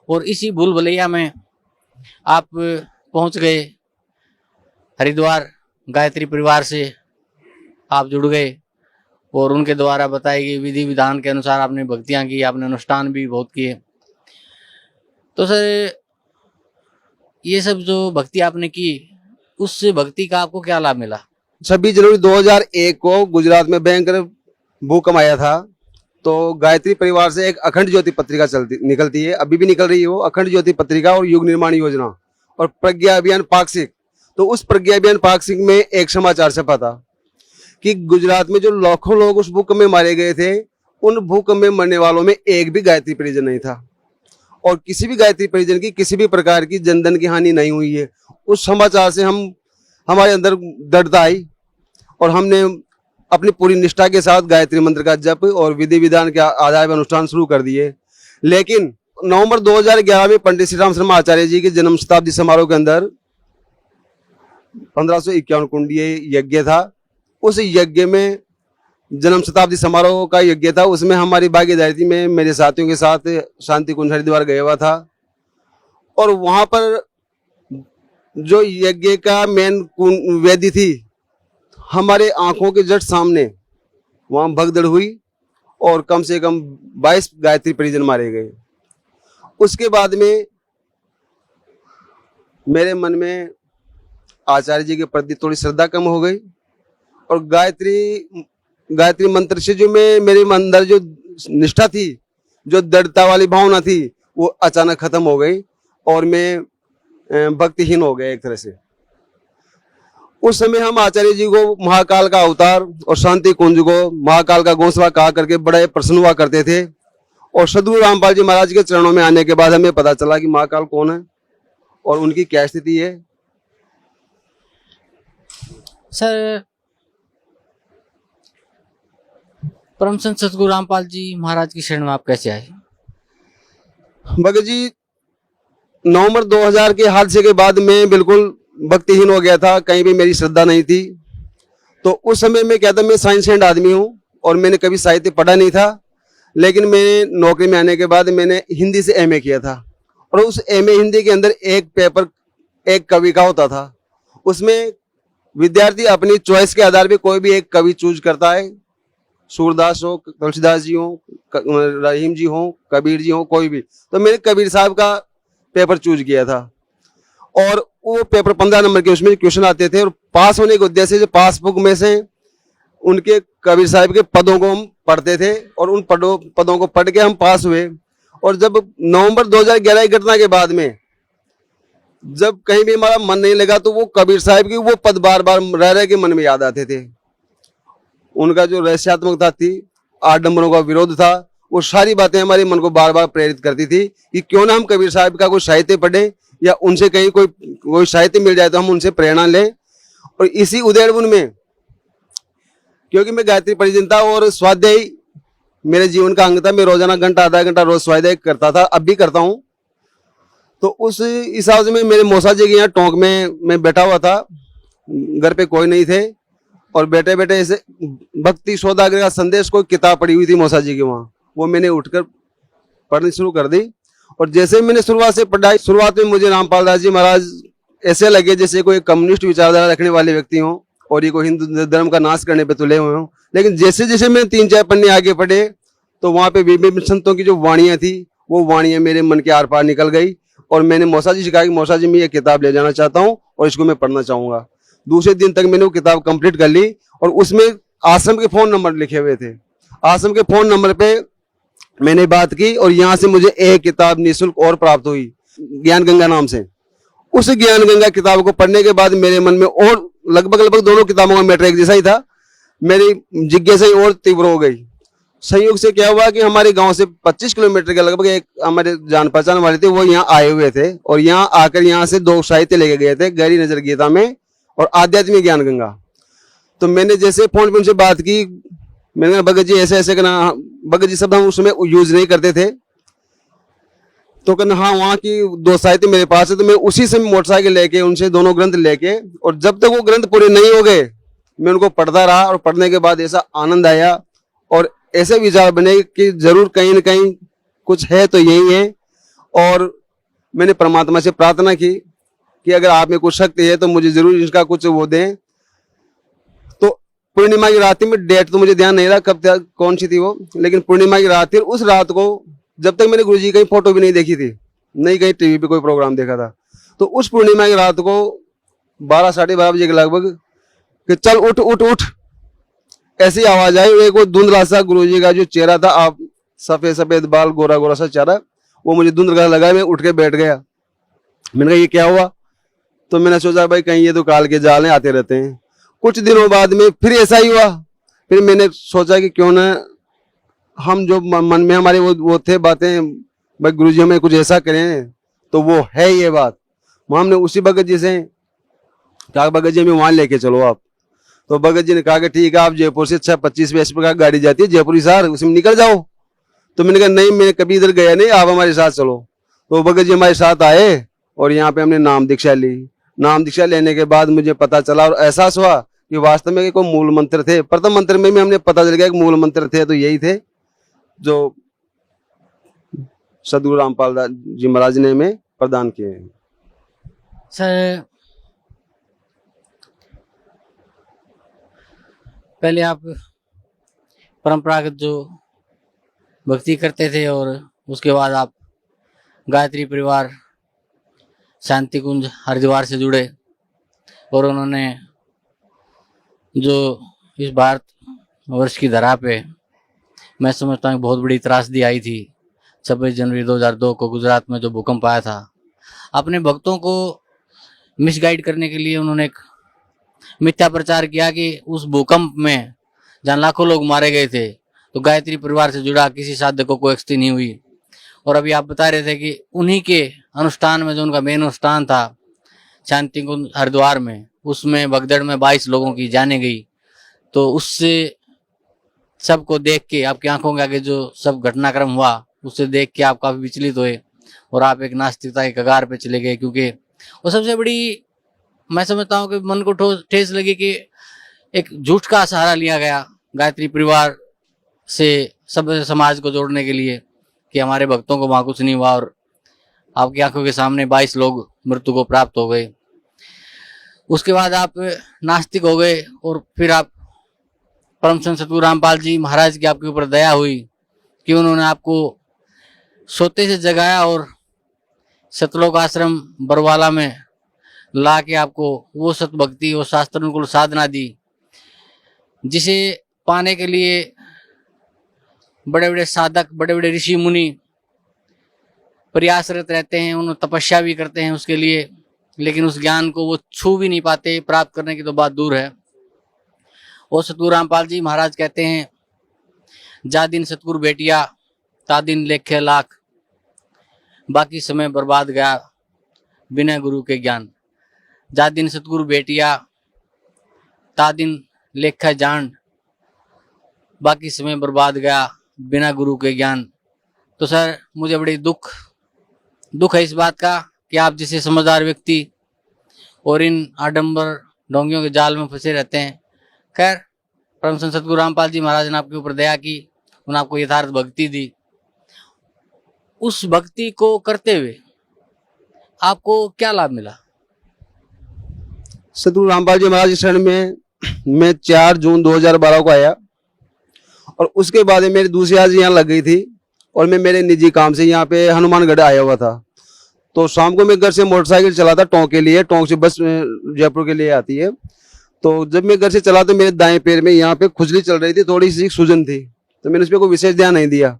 और इसी भूल भुलैया में आप पहुंच गए हरिद्वार, गायत्री परिवार से आप जुड़ गए और उनके द्वारा बताई गई विधि विधान के अनुसार आपने भक्तियाँ की, आपने अनुष्ठान भी बहुत किए। तो सर ये सब जो भक्ति आपने की, उस भक्ति का आपको क्या लाभ मिला? 26 जनवरी 2001 को गुजरात में भयंकर भूकंप आया था। तो गायत्री परिवार से एक अखंड ज्योति पत्रिका निकलती है, अभी भी निकल रही है वो अखंड ज्योति पत्रिका और युग निर्माण योजना और प्रज्ञा अभियान पाक्षिक। तो उस प्रज्ञा अभियान पाक्षिक में एक समाचार छपा था कि गुजरात में जो लाखों लोग उस भूकंप में मारे गए थे, उन भूकंप में मरने वालों में एक भी गायत्री परिजन नहीं था और किसी भी गायत्री परिजन की किसी भी प्रकार की जनधन की हानि नहीं हुई है। उस समाचार से हमारे अंदर दृढ़ता आई और हमने अपनी पूरी निष्ठा के साथ गायत्री मंत्र का जप और विधि विधान के आधार पर अनुष्ठान शुरू कर दिए। लेकिन नवंबर 2011 में पंडित श्री राम शर्मा आचार्य जी के जन्म शताब्दी समारोह के अंदर 1551 कुंडीय यज्ञ था। उस यज्ञ में जन्म शताब्दी समारोह का यज्ञ था, उसमें हमारी भागीदारी में मेरे साथियों के साथ शांति कुंज हरिद्वार गया हुआ था। और वहां पर जो यज्ञ का मेन वेदी थी, हमारे आंखों के जस्ट सामने वहां भगदड़ हुई और कम से कम 22 गायत्री परिजन मारे गए। उसके बाद में मेरे मन में आचार्य जी के प्रति थोड़ी श्रद्धा कम हो गई और गायत्री मंत्र से जो मेरे अंदर जो निष्ठा थी, जो दृढ़ता वाली भावना थी, वो अचानक खत्म हो गई और मैं भक्तिहीन हो गया एक तरह से। उस समय हम आचार्य जी को महाकाल का अवतार और शांति कुंज को महाकाल का घोंसला कहा करके बड़े प्रसन्न हुआ करते थे। और सदगुरु रामपाल जी महाराज के चरणों में आने के बाद हमें पता चला कि महाकाल कौन है और उनकी क्या स्थिति है। सर परम संत सतगुरु रामपाल जी महाराज की शरण में आप कैसे आए? भगत जी, नवंबर 2000 के हादसे के बाद मैं बिल्कुल भक्तिहीन हो गया था, कहीं भी मेरी श्रद्धा नहीं थी। तो उस समय में क्या था, मैं साइंस एंड आदमी हूँ और मैंने कभी साहित्य पढ़ा नहीं था। लेकिन मैंने नौकरी में आने के बाद मैंने हिंदी से एमए किया था और उस एमए हिंदी के अंदर एक पेपर, एक कवि का होता था। उसमें विद्यार्थी अपनी चॉइस के आधार पर कोई भी एक कवि चूज करता है, सूरदास हो, तुलसीदास जी हो, रहीम जी हो, कबीर जी हो, कोई भी। तो मैंने कबीर साहब का पेपर चूज किया था और वो पेपर 15 नंबर के उसमें क्वेश्चन आते थे और पास होने के उद्देश्य से पासबुक में से उनके कबीर साहब के पदों को हम पढ़ते थे और उन पदों को पढ़ के हम पास हुए। और जब नवंबर 2011 की घटना के बाद में जब कहीं भी हमारा मन नहीं लगा तो वो कबीर साहब की वो पद बार बार रह रह के मन में याद आते थे। उनका जो रहस्यात्मकता थी, आडंबरों का विरोध था, वो सारी बातें हमारे मन को बार बार प्रेरित करती थी कि क्यों ना हम कबीर साहब का कोई साहित्य पढ़े या उनसे कहीं कोई साहित्य मिल जाए तो हम उनसे प्रेरणा लें। और इसी उधेड़बुन में, क्योंकि मैं गायत्री परिजन था और स्वाध्याय मेरे जीवन का अंग था, मैं रोजाना घंटा आधा घंटा रोज स्वाध्याय करता था, अब भी करता हूँ। तो उस हिसाब से मैं मेरे मौसा जी के यहाँ टोंक में मैं बैठा हुआ था, घर पे कोई नहीं थे और बैठे बैठे ऐसे भक्ति सौदागर का संदेश कोई किताब पड़ी हुई थी मौसा जी के वहाँ, वो मैंने उठकर पढ़नी शुरू कर दी। और जैसे मैंने शुरुआत में मुझे रामपाल दास जी महाराज ऐसे लगे जैसे कोई कम्युनिस्ट विचारधारा रखने वाले व्यक्ति हों और ये कोई हिंदू धर्म का नाश करने पे तुले हुए हों। लेकिन जैसे जैसे मैंने 3-4 पन्ने आगे पढ़े तो वहाँ पे विभिन्न संतों की जो वाणियाँ थी वो वाणियाँ मेरे मन के आर पार निकल गई। और मैंने मौसा जी से कहा कि मौसा जी मैं ये किताब ले जाना चाहता हूँ और इसको मैं पढ़ना चाहूँगा। दूसरे दिन तक मैंने वो किताब कंप्लीट कर ली और उसमें आश्रम के फ़ोन नंबर लिखे हुए थे। आश्रम के फ़ोन नंबर पे मैंने बात की और यहाँ से मुझे एक किताब निःशुल्क और प्राप्त हुई, ज्ञान गंगा नाम से। उस ज्ञान गंगा किताब को पढ़ने के बाद मेरे मन में और लगभग दोनों किताबों का मैटर एक जैसा ही था, मेरी जिज्ञासा और तीव्र हो गई। संयोग से क्या हुआ कि हमारे गांव से 25 किलोमीटर के लगभग एक हमारे जान पहचान वाले थे, वो यहाँ आए हुए थे और यहाँ आकर यहाँ से 2 साहित्य लेके गए थे, गहरी नजर गीता में और आध्यात्मिक ज्ञान गंगा। तो मैंने जैसे फोन पे उनसे बात की, मैंने कहा भगत जी ऐसे ऐसे करना, भगत जी शब्द हम उसमें यूज नहीं करते थे। तो कहना हाँ वहाँ की 2 साहित्य मेरे पास है। तो मैं उसी से मोटरसाइकिल लेके उनसे दोनों ग्रंथ लेके, और जब तक वो ग्रंथ पूरे नहीं हो गए मैं उनको पढ़ता रहा। और पढ़ने के बाद ऐसा आनंद आया और ऐसे विचार बने कि जरूर कहीं न कहीं कुछ है तो यही है। और मैंने परमात्मा से प्रार्थना की कि अगर आप में कुछ शक्ति है तो मुझे जरूर इसका कुछ वो दें। तो पूर्णिमा की रात में, डेट तो मुझे ध्यान नहीं रहा कब कौन सी थी वो, लेकिन पूर्णिमा की रात थी। उस रात को जब तक मैंने गुरुजी की फोटो भी नहीं देखी थी, नहीं कहीं टीवी पे कोई प्रोग्राम देखा था, तो उस पूर्णिमा की रात को 12-12:30 बजे के लगभग कि चल उठ उठ उठ ऐसी आवाज आई। एक वो धुंधला सा गुरुजी का जो चेहरा था, आप सफेद सफेद बाल, गोरा गोरा सा चेहरा, वो मुझे धुंधला लगा। मैं उठ के बैठ गया। मैंने कहा ये क्या हुआ? तो मैंने सोचा भाई कहीं ये तो काल के जाल आते रहते हैं। कुछ दिनों बाद में फिर ऐसा ही हुआ। फिर मैंने सोचा कि क्यों ना हम जो मन में हमारे वो थे बातें, भाई गुरुजी हमें कुछ ऐसा करें, तो वो है ये बात। हमने उसी भगत जी से कहा भगत जी हमें वहां लेके चलो आप। तो भगत जी ने कहा कि ठीक है, आप जयपुर से 25 का गाड़ी जाती है जयपुर हिसार, उसमें निकल जाओ। तो मैंने कहा नहीं, मैं कभी इधर गया नहीं, आप हमारे साथ चलो। तो भगत जी हमारे साथ आए और यहाँ पे हमने नाम दीक्षा ली। नाम दीक्षा लेने के बाद मुझे पता चला और एहसास हुआ कि वास्तव में कोई मूल मंत्र थे। प्रथम मंत्र में भी हमने पता चल गया कि मूल मंत्र थे, तो यही थे जो सदगुरु रामपाल जी महाराज ने हमें प्रदान किए हैं। सर पहले आप परंपरागत जो भक्ति करते थे और उसके बाद आप गायत्री परिवार शांति कुंज हरिद्वार से जुड़े और उन्होंने जो इस भारत वर्ष की धरा पे मैं समझता हूँ बहुत बड़ी त्रासदी आई थी 26 जनवरी 2002 को गुजरात में जो भूकंप आया था। अपने भक्तों को मिसगाइड करने के लिए उन्होंने एक मिथ्या प्रचार किया कि उस भूकंप में जहाँ लाखों लोग मारे गए थे तो गायत्री परिवार से जुड़ा किसी साधक को कोई क्षति नहीं हुई। और अभी आप बता रहे थे कि उन्हीं के अनुष्ठान में जो उनका मेन अनुष्ठान था शांति कुंज हरिद्वार में, उसमें भगदड़ में 22 लोगों की जाने गई। तो उससे सबको देख के आपकी आंखों के आगे जो सब घटनाक्रम हुआ उससे देख के आप काफी विचलित हुए और आप एक नास्तिकता के कगार पे चले गए। क्योंकि वो सबसे बड़ी मैं समझता हूँ कि मन को ठेस लगी कि एक झूठ का सहारा लिया गया गायत्री परिवार से सब समाज को जोड़ने के लिए कि हमारे भक्तों को वहाँ कुछ नहीं हुआ और आपकी आंखों के सामने 22 लोग मृत्यु को प्राप्त हो गए। उसके बाद आप नास्तिक हो गए और फिर आप परम संत सतगुरु रामपाल जी महाराज की आपके ऊपर दया हुई कि उन्होंने आपको सोते से जगाया और सतलोक आश्रम बरवाला में ला के आपको वो सतभक्ति और शास्त्र अनुकूल साधना दी, जिसे पाने के लिए बड़े बड़े साधक, बड़े बड़े ऋषि मुनि प्रयासरत रहते हैं, उन्हें तपस्या भी करते हैं उसके लिए, लेकिन उस ज्ञान को वो छू भी नहीं पाते, प्राप्त करने की तो बात दूर है। और सतगुरु रामपाल जी महाराज कहते हैं, जा दिन सतगुरु भेटिया ता दिन लेखे लाख, बाकी समय बर्बाद गया बिना गुरु के ज्ञान। जा दिन सतगुरु भेटिया ता दिन लेखा जान, बाकी समय बर्बाद गया बिना गुरु के ज्ञान। तो सर मुझे बड़ी दुख है इस बात का कि आप जैसे समझदार व्यक्ति और इन आडंबर ढोंगियों के जाल में फंसे रहते हैं। खैर, परम संत सतगुरु रामपाल जी महाराज ने आपके ऊपर दया की, उन्होंने आपको यथार्थ भक्ति दी। उस भक्ति को करते हुए आपको क्या लाभ मिला? सतगुरु रामपाल जी महाराज की शरण में मैं 4 जून 2012 को आया और उसके बाद मेरी दूसरी हाजिरी यहाँ लग गई थी और मैं मेरे निजी काम से यहाँ पे हनुमानगढ़ आया हुआ था। तो शाम को मैं घर से मोटरसाइकिल चलाता टोंक के लिए, टोंक से बस जयपुर के लिए आती है। तो जब मैं घर से चला तो मेरे दाएं पैर में यहाँ पे खुजली चल रही थी, थोड़ी सी सूजन थी, तो मैंने उस पर कोई विशेष ध्यान नहीं दिया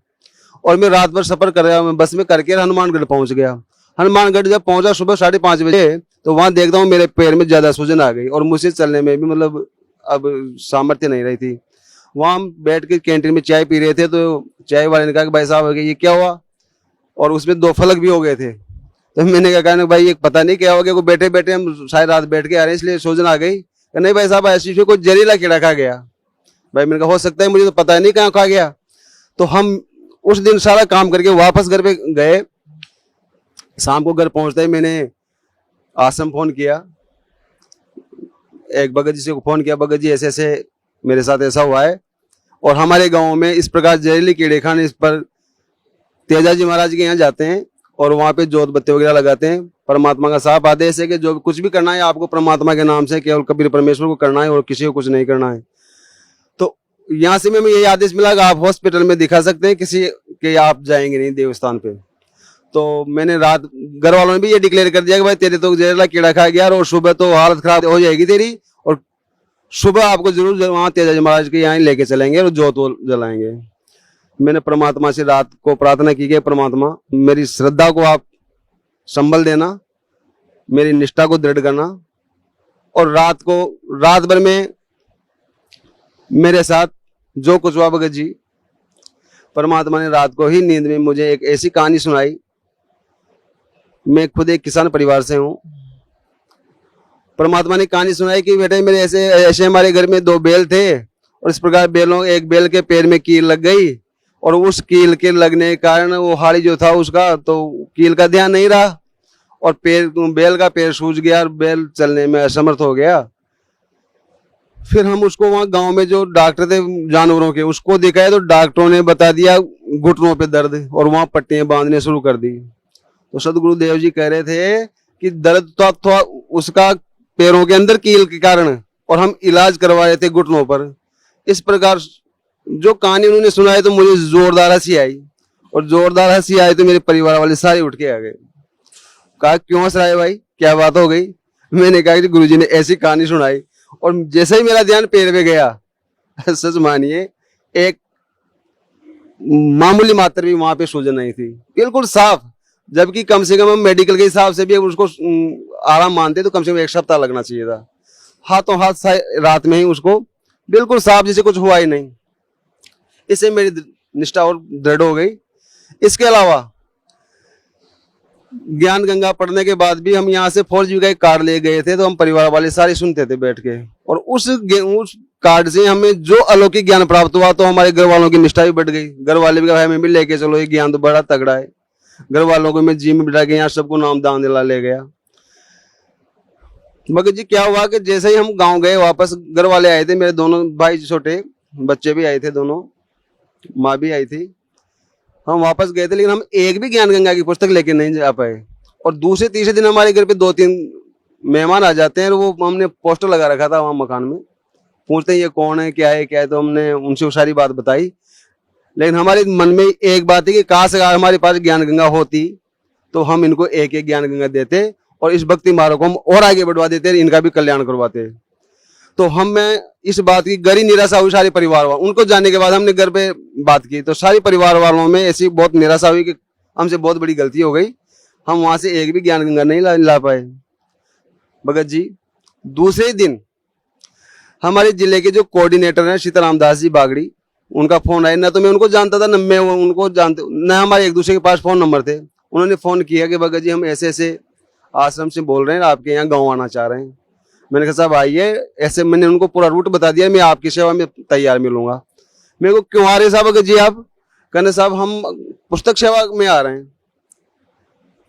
और मैं रात भर सफर कर रहा, मैं बस में करके हनुमानगढ़ पहुंच गया। हनुमानगढ़ जब पहुंचा सुबह 5:30 बजे, तो वहां देखता हूँ मेरे पैर में ज्यादा सूजन आ गई और मुझसे चलने में भी मतलब अब सामर्थ्य नहीं रही थी। वहां हम बैठ के कैंटीन में चाय पी रहे थे, तो चाय वाले ने कहा कि भाई साहब ये क्या हुआ, और उसमें 2 फलक भी हो गए थे। तो मैंने कहा भाई ये पता नहीं क्या हो गया, बैठे बैठे हम सारी रात बैठ के आ रहे हैं इसलिए सूजन आ गई। नहीं भाई साहब ऐसी कोई जहरीला कीड़ा खा गया। भाई मैंने कहा हो सकता है, मुझे तो पता नहीं कहाँ खा गया। तो हम उस दिन सारा काम करके वापस घर पे गए। शाम को घर पहुंचते ही मैंने आश्रम फोन किया, एक भगत जी से फोन किया, भगत जी ऐसे ऐसे मेरे साथ ऐसा हुआ है और हमारे गांव में इस प्रकार जहरीली कीड़े खाने, इस पर तेजा जी महाराज के यहाँ जाते हैं और वहाँ पे जोत बत्ती वगैरह लगाते हैं। परमात्मा का साफ आदेश है कि जो कुछ भी करना है आपको परमात्मा के नाम से, केवल कबीर परमेश्वर को करना है और किसी को कुछ नहीं करना है। तो यहाँ से मैं यही आदेश मिला कि आप हॉस्पिटल में दिखा सकते हैं, किसी के आप जाएंगे नहीं देवस्थान पे। तो मैंने रात घर वालों ने भी ये डिक्लेयर कर दिया कि भाई तेरे तो जहरीला कीड़ा खा गया और सुबह तो हालत खराब हो जाएगी तेरी, और सुबह आपको जरूर वहाँ तेजा जी महाराज के यहाँ लेके चलेंगे और जोत जलाएंगे। मैंने परमात्मा से रात को प्रार्थना की कि परमात्मा मेरी श्रद्धा को आप संबल देना, मेरी निष्ठा को दृढ़ करना। और रात भर में मेरे साथ जो कुछ हुआ भगत जी, परमात्मा ने रात को ही नींद में मुझे एक ऐसी कहानी सुनाई। मैं खुद एक किसान परिवार से हूँ। परमात्मा ने कहानी सुनाई कि बेटे मेरे ऐसे हमारे घर में 2 बैल थे और इस प्रकार एक बैल के पैर में कील लग गई और उस कील के लगने के कारण वो हाड़ी जो था उसका, तो कील का ध्यान नहीं रहा और बैल का पैर सूज गया और बैल चलने में असमर्थ हो गया। फिर हम उसको वहाँ गांव में जो डॉक्टर थे जानवरों के, उसको दिखाया तो डॉक्टरों ने बता दिया घुटनों पे दर्द और वहाँ पट्टियां बांधने शुरू कर दी। तो सदगुरु देव जी कह रहे थे कि दर्द तो था उसका पैरों के अंदर कील के कारण और हम इलाज करवा रहे थे घुटनों पर। इस प्रकार जो कहानी उन्होंने सुनाई तो मुझे जोरदार हंसी आई और जोरदार हंसी आई तो मेरे परिवार वाले सारे उठ के आ गए। कहा क्यों हंस रहा है भाई, क्या बात हो गई? मैंने कहा कि गुरुजी ने ऐसी कहानी सुनाई और जैसे ही मेरा ध्यान पैर पे गया, सच मानिए एक मामूली मात्र भी वहां पे सूजन नहीं थी, बिल्कुल साफ। जबकि कम से कम हम मेडिकल के हिसाब से भी उसको आराम मानते तो कम से कम 1 सप्ताह लगना चाहिए था। हाथों हाथ रात में ही उसको बिल्कुल साफ, जैसे कुछ हुआ ही नहीं। इससे मेरी निष्ठा और दृढ़ हो गई। इसके अलावा ज्ञान गंगा पढ़ने के बाद भी हम यहाँ से 4G का एक कार्ड ले गए थे, तो हम परिवार वाले सारे सुनते थे बैठ के, और उस कार्ड से हमें जो अलौकिक ज्ञान प्राप्त हुआ तो हमारे घर वालों की निष्ठा भी बढ़ गई। घर वाले भी हमें भी लेके चलो, ये ज्ञान तो बड़ा तगड़ा है। घर वालों को मैं जिम में बिठा के यहाँ सबको नाम दान दिला ले गया। मगर जी क्या हुआ कि जैसे ही हम गांव गए वापस, घर वाले आए थे, मेरे दोनों भाई छोटे बच्चे भी आए थे, दोनों माँ भी आई थी। हम वापस गए थे लेकिन हम एक भी ज्ञान गंगा की पुस्तक लेके नहीं जा पाए। और दूसरे तीसरे दिन हमारे घर पे 2-3 मेहमान आ जाते हैं और वो हमने पोस्टर लगा रखा था वहाँ मकान में, पूछते हैं ये कौन है क्या है, तो हमने उनसे वो सारी बात बताई। लेकिन हमारे मन में एक बात है कि काश अगर हमारे पास ज्ञान गंगा होती तो हम इनको एक ज्ञान गंगा देते और इस भक्ति मार्ग को हम और आगे बढ़वा देते हैं, इनका भी कल्याण करवाते हैं। तो मैं इस बात की गहरी निराशा हुई सारे परिवार वालों, उनको जानने के बाद हमने घर पे बात की तो सारे परिवार वालों में ऐसी बहुत निराशा हुई कि हमसे बहुत बड़ी गलती हो गई, हम वहां से एक भी ज्ञान गंगा नहीं ला पाए। भगत जी दूसरे दिन हमारे जिले के जो कोऑर्डिनेटर हैं सीताराम दास जी बागड़ी, उनका फोन आया। ना तो मैं उनको जानता था, न मैं उनको जानते, न हमारे एक दूसरे के पास फोन नंबर थे। उन्होंने फोन किया कि भगत जी हम ऐसे ऐसे आश्रम से बोल रहे हैं, आपके यहाँ गाँव आना चाह रहे हैं। मैंने कहा साहब आइए, ऐसे मैंने उनको पूरा रूट बता दिया, मैं आपकी सेवा में तैयार मिलूंगा। मेरे को क्यों आ रहे साहब भगत जी आप? कहने साहब हम पुस्तक सेवा में आ रहे हैं,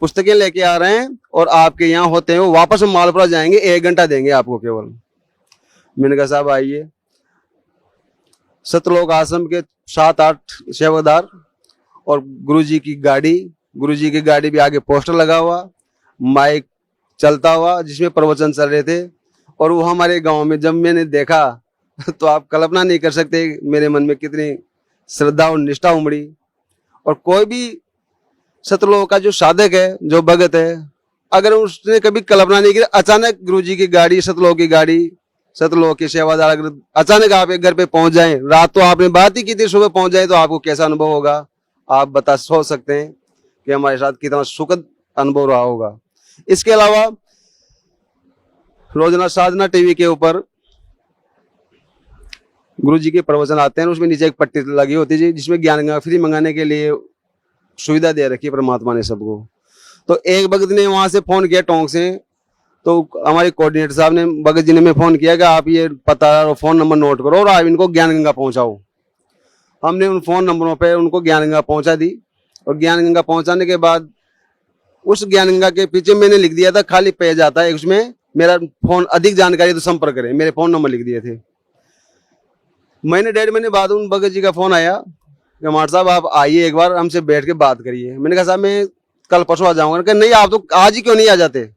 पुस्तकें लेके आ रहे हैं और आपके यहाँ होते हैं, वो वापस हम मालपुरा जाएंगे, 1 घंटा देंगे आपको केवल। मैंने कहा साहब आइए। सतलोक आश्रम के 7-8 सेवादार और गुरुजी की गाड़ी भी आगे पोस्टर लगा हुआ, माइक चलता हुआ जिसमें प्रवचन चल रहे थे। और वो हमारे गांव में जब मैंने देखा तो आप कल्पना नहीं कर सकते मेरे मन में कितनी श्रद्धा और निष्ठा उमड़ी। और कोई भी सतलोक का जो साधक है, जो भगत है, अगर उसने कभी कल्पना नहीं की, अचानक गुरुजी की गाड़ी, सतलोक की गाड़ी, सतलोक के सेवादार अगर अचानक आप एक घर पे पहुंच जाए, रात तो आपने बात ही की थी, सुबह पहुंच जाए तो आपको कैसा अनुभव होगा आप सोच सकते हैं कि हमारे साथ कितना सुखद अनुभव रहा होगा। इसके अलावा रोजाना साधना टीवी के ऊपर गुरुजी के प्रवचन आते हैं, उसमें नीचे एक पट्टी लगी होती है जिसमें ज्ञान गंगा फ्री मंगाने के लिए सुविधा दे रखी है परमात्मा ने सबको। तो एक भगत ने वहां से फोन किया टोंक से, तो हमारे कोऑर्डिनेटर साहब ने भगत जी ने मैं फोन किया कि आप ये पता और फोन नंबर नोट करो और आप इनको ज्ञान गंगा पहुंचाओ। हमने उन फोन नंबरों पे उनको ज्ञान गंगा पहुंचा दी। और ज्ञान गंगा पहुंचाने के बाद उस ज्ञान गंगा के पीछे मैंने लिख दिया था, खाली पेज आता है उसमें, मेरा फोन अधिक जानकारी तो संपर्क करें, मेरे फोन नंबर लिख दिए थे। महीने 1.5 महीने बाद उन भगत जी का फोन आया कि हमारे साहब आप आइए एक बार हमसे बैठ के बात करिए। मैंने कहा साहब मैं कल परसों आ जाऊंगा। कहा नहीं आप तो आज ही क्यों नहीं आ जाते?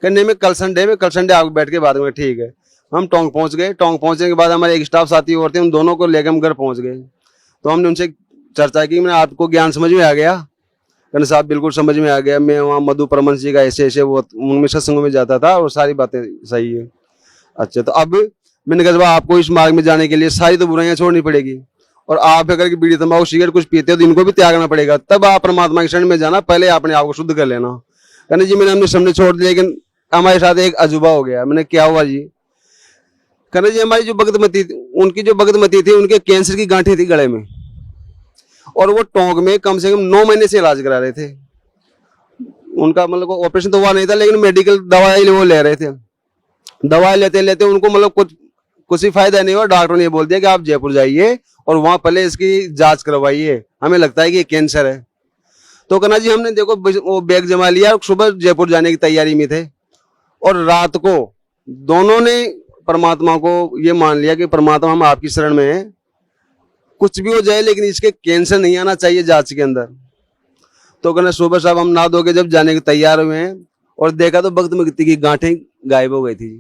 नहीं मैं कल संडे आपको बैठ के बात करूंगा। ठीक है। हम टोंक पहुंच गए। टोंक पहुंचने के बाद हमारे एक स्टाफ साथी और थे, उन दोनों को लेकर हम घर पहुंच गए। तो हमने उनसे चर्चा की, मैंने आपको ज्ञान समझ में आ गया? कहने साहब बिल्कुल समझ में आ गया, मैं वहाँ मधु परमंश जी का ऐसे वो उनमें सत्संग में जाता था और सारी बातें सही है। अच्छा तो अब मैंने कहा आपको इस मार्ग में जाने के लिए सारी तो बुराइयां छोड़नी पड़ेगी, और आप अगर बीड़ी तंबाकू सिगरेट कुछ पीते हो तो इनको भी त्यागना पड़ेगा, तब आप परमात्मा के शरण में जाना, पहले अपने आप को शुद्ध कर लेना। कहने जी मैंने हमने सामने छोड़ दिया, लेकिन हमारे साथ एक अजूबा हो गया। मैंने क्या हुआ जी? कहने जी हमारी जो भगतमती उनकी जो भगतमती थी, उनके कैंसर की गांठें थी गले में, और वो टोंक में कम से कम 9 महीने से इलाज करा रहे थे। उनका मतलब ऑपरेशन तो हुआ नहीं था, लेकिन मेडिकल दवाई वो ले रहे थे। दवाई लेते लेते उनको मतलब कुछ ही फायदा नहीं हुआ। डॉक्टर ने बोल दिया कि आप जयपुर जाइए और वहां पहले इसकी जांच करवाइए, हमें लगता है कि ये कैंसर है। तो कहना जी हमने देखो वो बैग जमा लिया, सुबह जयपुर जाने की तैयारी में थे, और रात को दोनों ने परमात्मा को ये मान लिया कि परमात्मा हम आपकी शरण में हैं, कुछ भी हो जाए लेकिन इसके कैंसर नहीं आना चाहिए जांच के अंदर। तो कहना सुबह साहब हम नहा धो के जब जाने के तैयार हुए हैं और देखा तो भगतमती की गांठें गायब हो गई थी,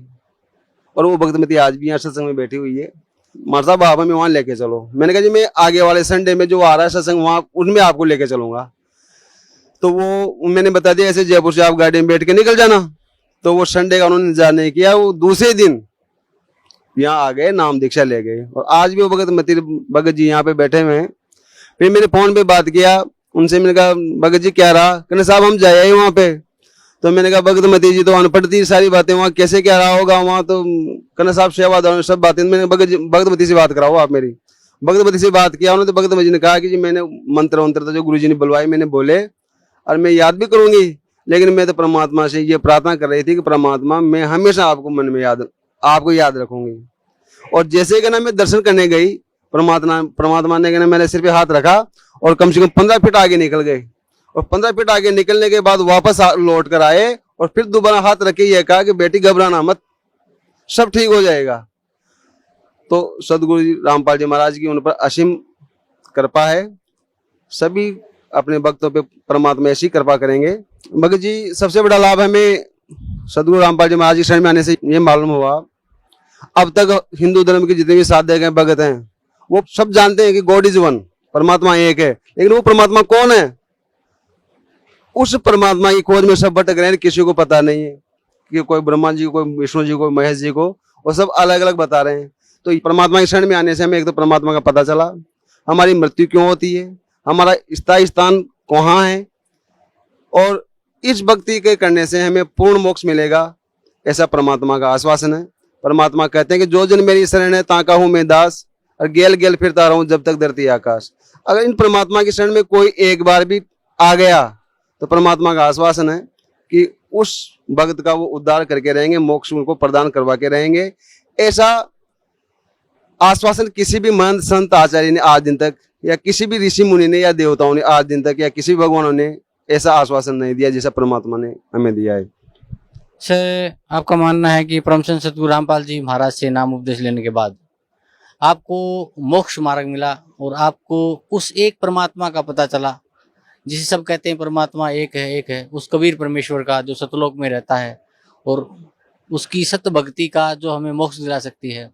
और वो भगतमती आज भी यहाँ सत्संग में बैठी हुई है। मार साहब आप हमें वहां लेके चलो। मैंने कहा जी मैं आगे वाले संडे में जो आ रहा है सत्संग, वहां उनमें आपको लेके चलूंगा। तो वो मैंने बता दिया ऐसे जयपुर से आप गाड़ी में बैठ के निकल जाना। तो वो संडे का उन्होंने इंतजार नहीं किया, वो दूसरे दिन यहाँ आ गए, नाम दीक्षा ले गए, और आज भी वो भगत जी यहाँ पे बैठे हुए हैं। फिर मैंने फोन पे बात किया उनसे, मैंने कहा भगत जी क्या रहा? कहने साहब हम जाए वहां पे। तो मैंने कहा भगतमती जी तो अनपढ़ थी, सारी बातें वहाँ कैसे क्या रहा होगा वहाँ। तो कहने साहब सेवादार सब बातें, मैंने भगतमती से बात कराओ आप मेरी। भगतमती से बात किया उन्होंने, तो भगतमती जी ने कहा कि जी मैंने मंत्र तो जो गुरु जी ने बुलवाए मैंने बोले, और मैं याद भी करूंगी, लेकिन मैं तो परमात्मा से ये प्रार्थना कर रही थी कि परमात्मा मैं हमेशा आपको मन में आपको याद रखूंगी। और जैसे कि ना मैं दर्शन करने गई, परमात्मा ने कहना मेरे सिर पे हाथ रखा और कम से कम 15 फीट आगे निकल गए, और 15 फीट आगे निकलने के बाद वापस लौट कर आए और फिर दोबारा हाथ रखे ये कहा कि बेटी घबराना मत, सब ठीक हो जाएगा। तो सदगुरु जी रामपाल जी महाराज की उन पर असीम कृपा है। सभी अपने भक्तों पे परमात्मा ऐसी कृपा करेंगे। भगत जी सबसे बड़ा लाभ हमें सदगुरु रामपाल जी महाराज की शरण में आने से ये मालूम हुआ, अब तक हिंदू धर्म के जितने भी साधक हैं, भगत हैं, वो सब जानते हैं कि गॉड इज वन, परमात्मा एक है, लेकिन वो परमात्मा कौन है उस परमात्मा की खोज में सब भटक रहे हैं, किसी को पता नहीं है कि कोई ब्रह्मा जी को, कोई विष्णु जी को, कोई महेश जी को, वो सब अलग अलग बता रहे हैं। तो परमात्मा की शरण में आने से हमें एक तो परमात्मा का पता चला, हमारी मृत्यु क्यों होती है, हमारा स्थायी स्थान कहाँ है, और इस भक्ति के करने से हमें पूर्ण मोक्ष मिलेगा, ऐसा परमात्मा का आश्वासन है। परमात्मा कहते हैं कि जो जन मेरी शरण है ताका हूं मैं दास, और गेल गेल फिरता रहूं जब तक धरती आकाश। अगर इन परमात्मा की शरण में कोई एक बार भी आ गया तो परमात्मा का आश्वासन है कि उस भक्त का वो उद्धार करके रहेंगे, मोक्ष उनको प्रदान करवा के रहेंगे। ऐसा आश्वासन किसी भी महंत संत आचार्य ने आज दिन तक, या किसी भी ऋषि मुनि ने या देवताओं ने आज दिन तक, या किसी भगवानों ने ऐसा आश्वासन नहीं दिया जैसा परमात्मा ने हमें दिया है। सर, आपका मानना है कि परम संत सतगुरु रामपाल जी महाराज से नाम उपदेश लेने के बाद आपको मोक्ष मार्ग मिला और आपको उस एक परमात्मा का पता चला जिसे सब कहते हैं परमात्मा एक है, उस कबीर परमेश्वर का जो सतलोक में रहता है और उसकी सत्य भक्ति का जो हमें मोक्ष दिला सकती है,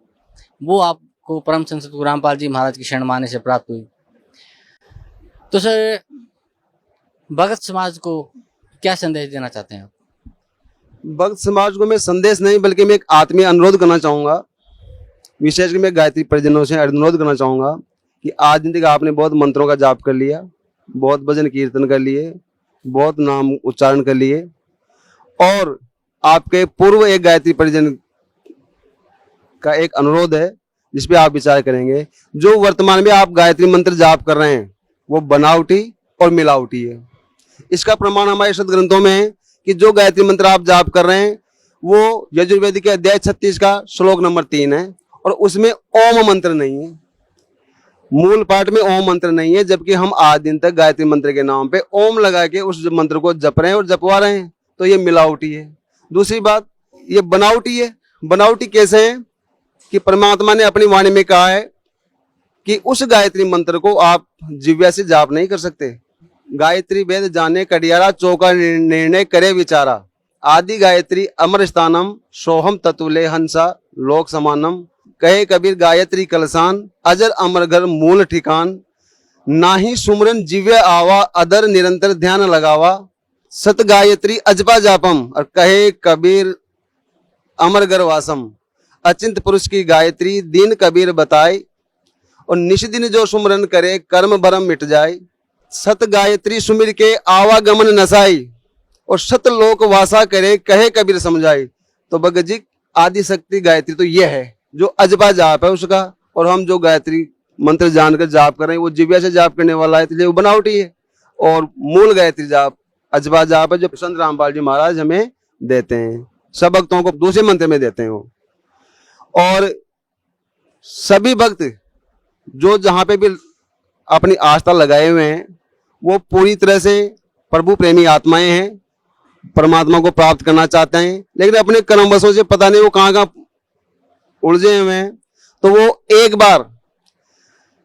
वो आपको परम संत सतगुरु रामपाल जी महाराज की शरण माने से प्राप्त हुई। तो सर, भगत समाज को क्या संदेश देना चाहते हैं आप? भक्त समाज को मैं संदेश नहीं बल्कि मैं एक आत्मीय अनुरोध करना चाहूंगा, विशेषकर मैं गायत्री परिजनों से अनुरोध करना चाहूंगा कि आज दिन तक आपने बहुत मंत्रों का जाप कर लिया, बहुत भजन कीर्तन कर लिए, बहुत नाम उच्चारण कर लिए, और आपके पूर्व एक गायत्री परिजन का एक अनुरोध है जिसपे आप विचार करेंगे। जो वर्तमान में आप गायत्री मंत्र जाप कर रहे हैं वो बनावटी और मिलावटी है। इसका प्रमाण हमारे सदग्रंथों में है कि जो गायत्री मंत्र आप जाप कर रहे हैं वो यजुर्वेद के अध्याय 36 का श्लोक नंबर 3 है, और उसमें ओम मंत्र नहीं है, मूल पाठ में ओम मंत्र नहीं है, जबकि हम आज दिन तक गायत्री मंत्र के नाम पे ओम लगा के उस मंत्र को जप रहे हैं और जपवा रहे हैं। तो ये मिलावटी है। दूसरी बात, ये बनावटी है। बनावटी कैसे है कि परमात्मा ने अपनी वाणी में कहा है कि उस गायत्री मंत्र को आप जिह्वा से जाप नहीं कर सकते। गायत्री वेद जाने कडियारा, चौका निर्णय करे विचारा, आदि गायत्री अमर स्थानम, सोहम ततुले हंसा लोक समानम, कहे कबीर गायत्री कलसान, अजर अमर घर मूल ठिकान, नाही सुमरन जिव्य आवा, अदर निरंतर ध्यान लगावा, सत गायत्री अजपा जापम, और कहे कबीर अमर घर वासम, अचिंत पुरुष की गायत्री दीन कबीर बताए, और निश दिन जो सुमरन करे कर्म भरम मिट जाए, सत गायत्री सुमिर के आवागमन नसाई, और सत लोक वासा करे कहे कबीर समझाई। तो भगत जी, आदि शक्ति गायत्री तो यह है जो अजबा जाप है उसका, और हम जो गायत्री मंत्र जानकर जाप कर रहे हैं वो जिव्या से जाप करने वाला है, इसलिए वो बनावटी है। और मूल गायत्री जाप अजबा जाप है जो संत रामपाल जी महाराज हमें देते हैं, सब भक्तों को दूसरे मंत्र में देते हैं वो। और सभी भक्त जो जहां पे भी अपनी आस्था लगाए हुए हैं वो पूरी तरह से प्रभु प्रेमी आत्माएं हैं, परमात्मा को प्राप्त करना चाहते हैं, लेकिन अपने कर्मवशों से पता नहीं वो कहाँ कहाँ उलझे हुए हैं। तो वो एक बार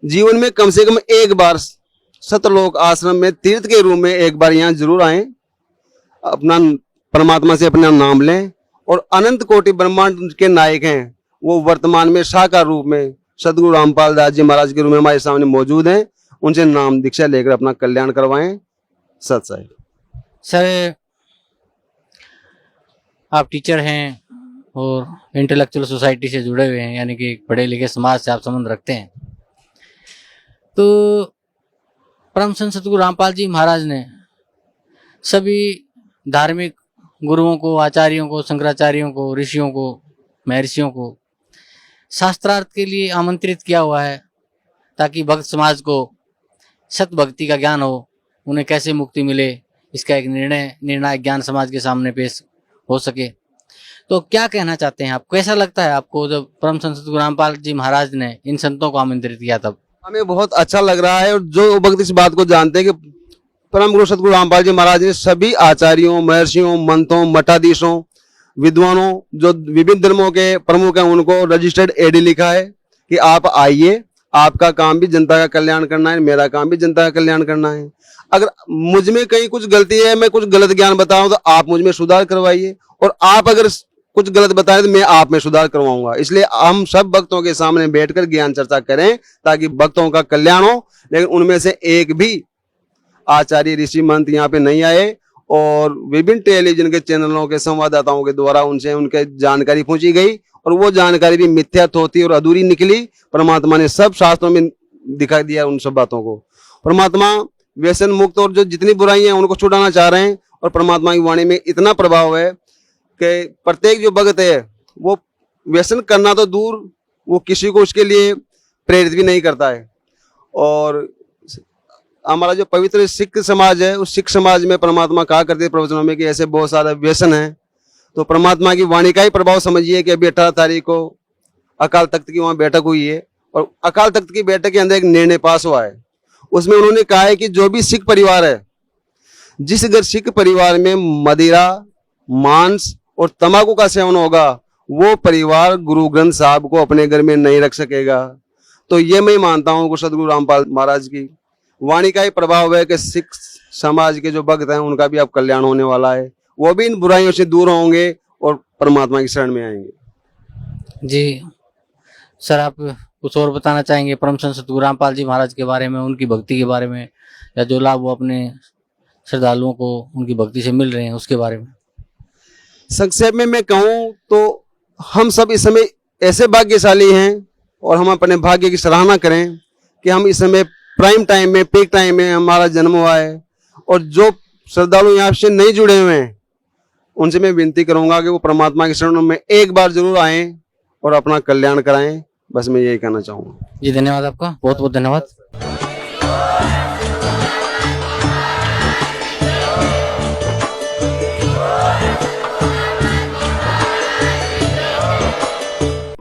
जीवन में कम से कम एक बार सतलोक आश्रम में तीर्थ के रूप में एक बार यहाँ जरूर आए, अपना परमात्मा से अपना नाम लें, और अनंत कोटि ब्रह्मांड के नायक हैं वो वर्तमान में साकार रूप में सदगुरु रामपाल दास जी महाराज के रूप में हमारे सामने मौजूद हैं, उनसे नाम दीक्षा लेकर अपना कल्याण करवाएं। सत साहिब। सर, आप टीचर हैं और इंटेलेक्चुअल सोसाइटी से जुड़े हुए हैं, यानी कि पढ़े लिखे समाज से आप संबंध रखते हैं। तो परम संत सतगुरु रामपाल जी महाराज ने सभी धार्मिक गुरुओं को, आचार्यों को, शंकराचार्यों को, ऋषियों को, महर्षियों को शास्त्रार्थ के लिए आमंत्रित किया हुआ है ताकि भक्त समाज को सत भक्ति का ज्ञान हो, उन्हें कैसे मुक्ति मिले इसका एक निर्णायक ज्ञान समाज के सामने पेश हो सके। तो क्या कहना चाहते हैं आप, कैसा लगता है आपको जब परम संत सतगुरु रामपाल जी महाराज ने इन संतों को आमंत्रित किया तब? हमें बहुत अच्छा लग रहा है, और जो भक्त इस बात को जानते हैं कि परम गुरु सतगुरु रामपाल जी महाराज ने सभी आचार्यों, महर्षियों, मंतों, मठाधीशों, विद्वानों जो विभिन्न धर्मों के प्रमुख हैं उनको रजिस्टर्ड एडी लिखा है कि आप आइए, आपका काम भी जनता का कल्याण करना है, मेरा काम भी जनता का कल्याण करना है। अगर मुझ में कहीं कुछ गलती है, मैं कुछ गलत ज्ञान बताऊं तो आप मुझ में सुधार करवाइए, और आप अगर कुछ गलत बताएं तो मैं आप में सुधार करवाऊंगा। इसलिए हम सब भक्तों के सामने बैठकर ज्ञान चर्चा करें ताकि भक्तों का कल्याण हो। लेकिन उनमें से एक भी आचार्य, ऋषि, मंत यहाँ पे नहीं आए, और विभिन्न टेलीविजन के चैनलों के संवाददाताओं के द्वारा उनसे उनके जानकारी पहुंची गई और वो जानकारी भी मिथ्या थी और अधूरी निकली। परमात्मा ने सब शास्त्रों में दिखा दिया उन सब बातों को। परमात्मा व्यसन मुक्त और जो जितनी बुराइयां हैं उनको छुड़ाना चाह रहे हैं। और परमात्मा की वाणी में इतना प्रभाव है कि प्रत्येक जो भक्त है वो व्यसन करना तो दूर, वो किसी को उसके लिए प्रेरित भी नहीं करता है। और हमारा जो पवित्र सिख समाज है, उस सिख समाज में परमात्मा कहा करते प्रवचनों में कि ऐसे बहुत सारे व्यसन हैं। तो परमात्मा की वाणी का ही प्रभाव समझिए कि अभी 18 तारीख को अकाल तख्त की वहाँ बैठक हुई है और अकाल तख्त की बैठक के अंदर एक निर्णय पास हुआ है। उसमें उन्होंने कहा है कि जो भी सिख परिवार है, जिस अगर सिख परिवार में मदिरा, मांस और तंबाकू का सेवन होगा, वो परिवार गुरु ग्रंथ साहब को अपने घर में नहीं रख सकेगा। तो ये मैं मानता हूँ कि सदगुरु रामपाल महाराज की वाणी का ही प्रभाव है कि सिख समाज के जो भक्त हैं उनका भी अब कल्याण होने वाला है। वो भी इन बुराइयों से दूर होंगे और परमात्मा की शरण में आएंगे। जी सर, आप कुछ और बताना चाहेंगे परम संत सतगुरु रामपाल जी महाराज के बारे में, उनकी भक्ति के बारे में, या जो लाभ वो अपने श्रद्धालुओं को उनकी भक्ति से मिल रहे हैं उसके बारे में? संक्षेप में मैं कहूँ तो हम सब इस समय ऐसे भाग्यशाली हैं और हम अपने भाग्य की सराहना करें कि हम इस समय प्राइम टाइम में, पीक टाइम में हमारा जन्म हुआ है। और जो श्रद्धालु यहाँ से नहीं जुड़े हुए हैं उनसे मैं विनती करूंगा कि वो परमात्मा की शरण में एक बार जरूर आएं और अपना कल्याण कराएं। बस मैं यही कहना चाहूंगा। जी धन्यवाद आपका, बहुत बहुत धन्यवाद।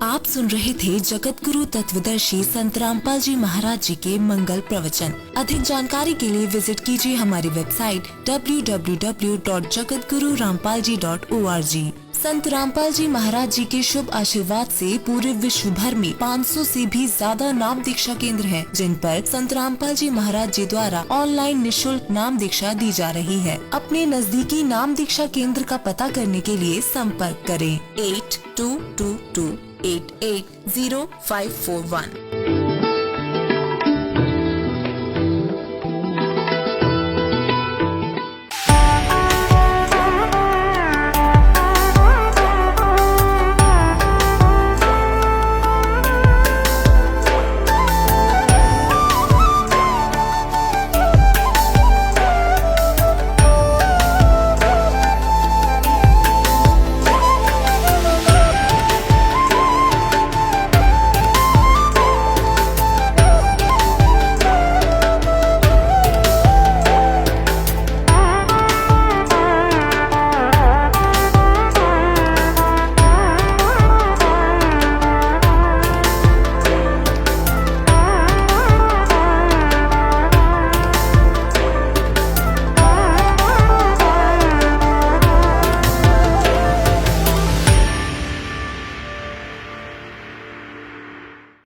आप सुन रहे थे जगत गुरु तत्वदर्शी संत रामपाल जी महाराज जी के मंगल प्रवचन। अधिक जानकारी के लिए विजिट कीजिए हमारी वेबसाइट www.jagatgururampalji.org। संत रामपाल जी महाराज जी के शुभ आशीर्वाद से पूरे विश्व भर में 500 से भी ज्यादा नाम दीक्षा केंद्र हैं, जिन पर संत रामपाल जी महाराज जी द्वारा ऑनलाइन निशुल्क नाम दीक्षा दी जा रही है। अपने नजदीकी नाम दीक्षा केंद्र का पता करने के लिए संपर्क करें 8222880541।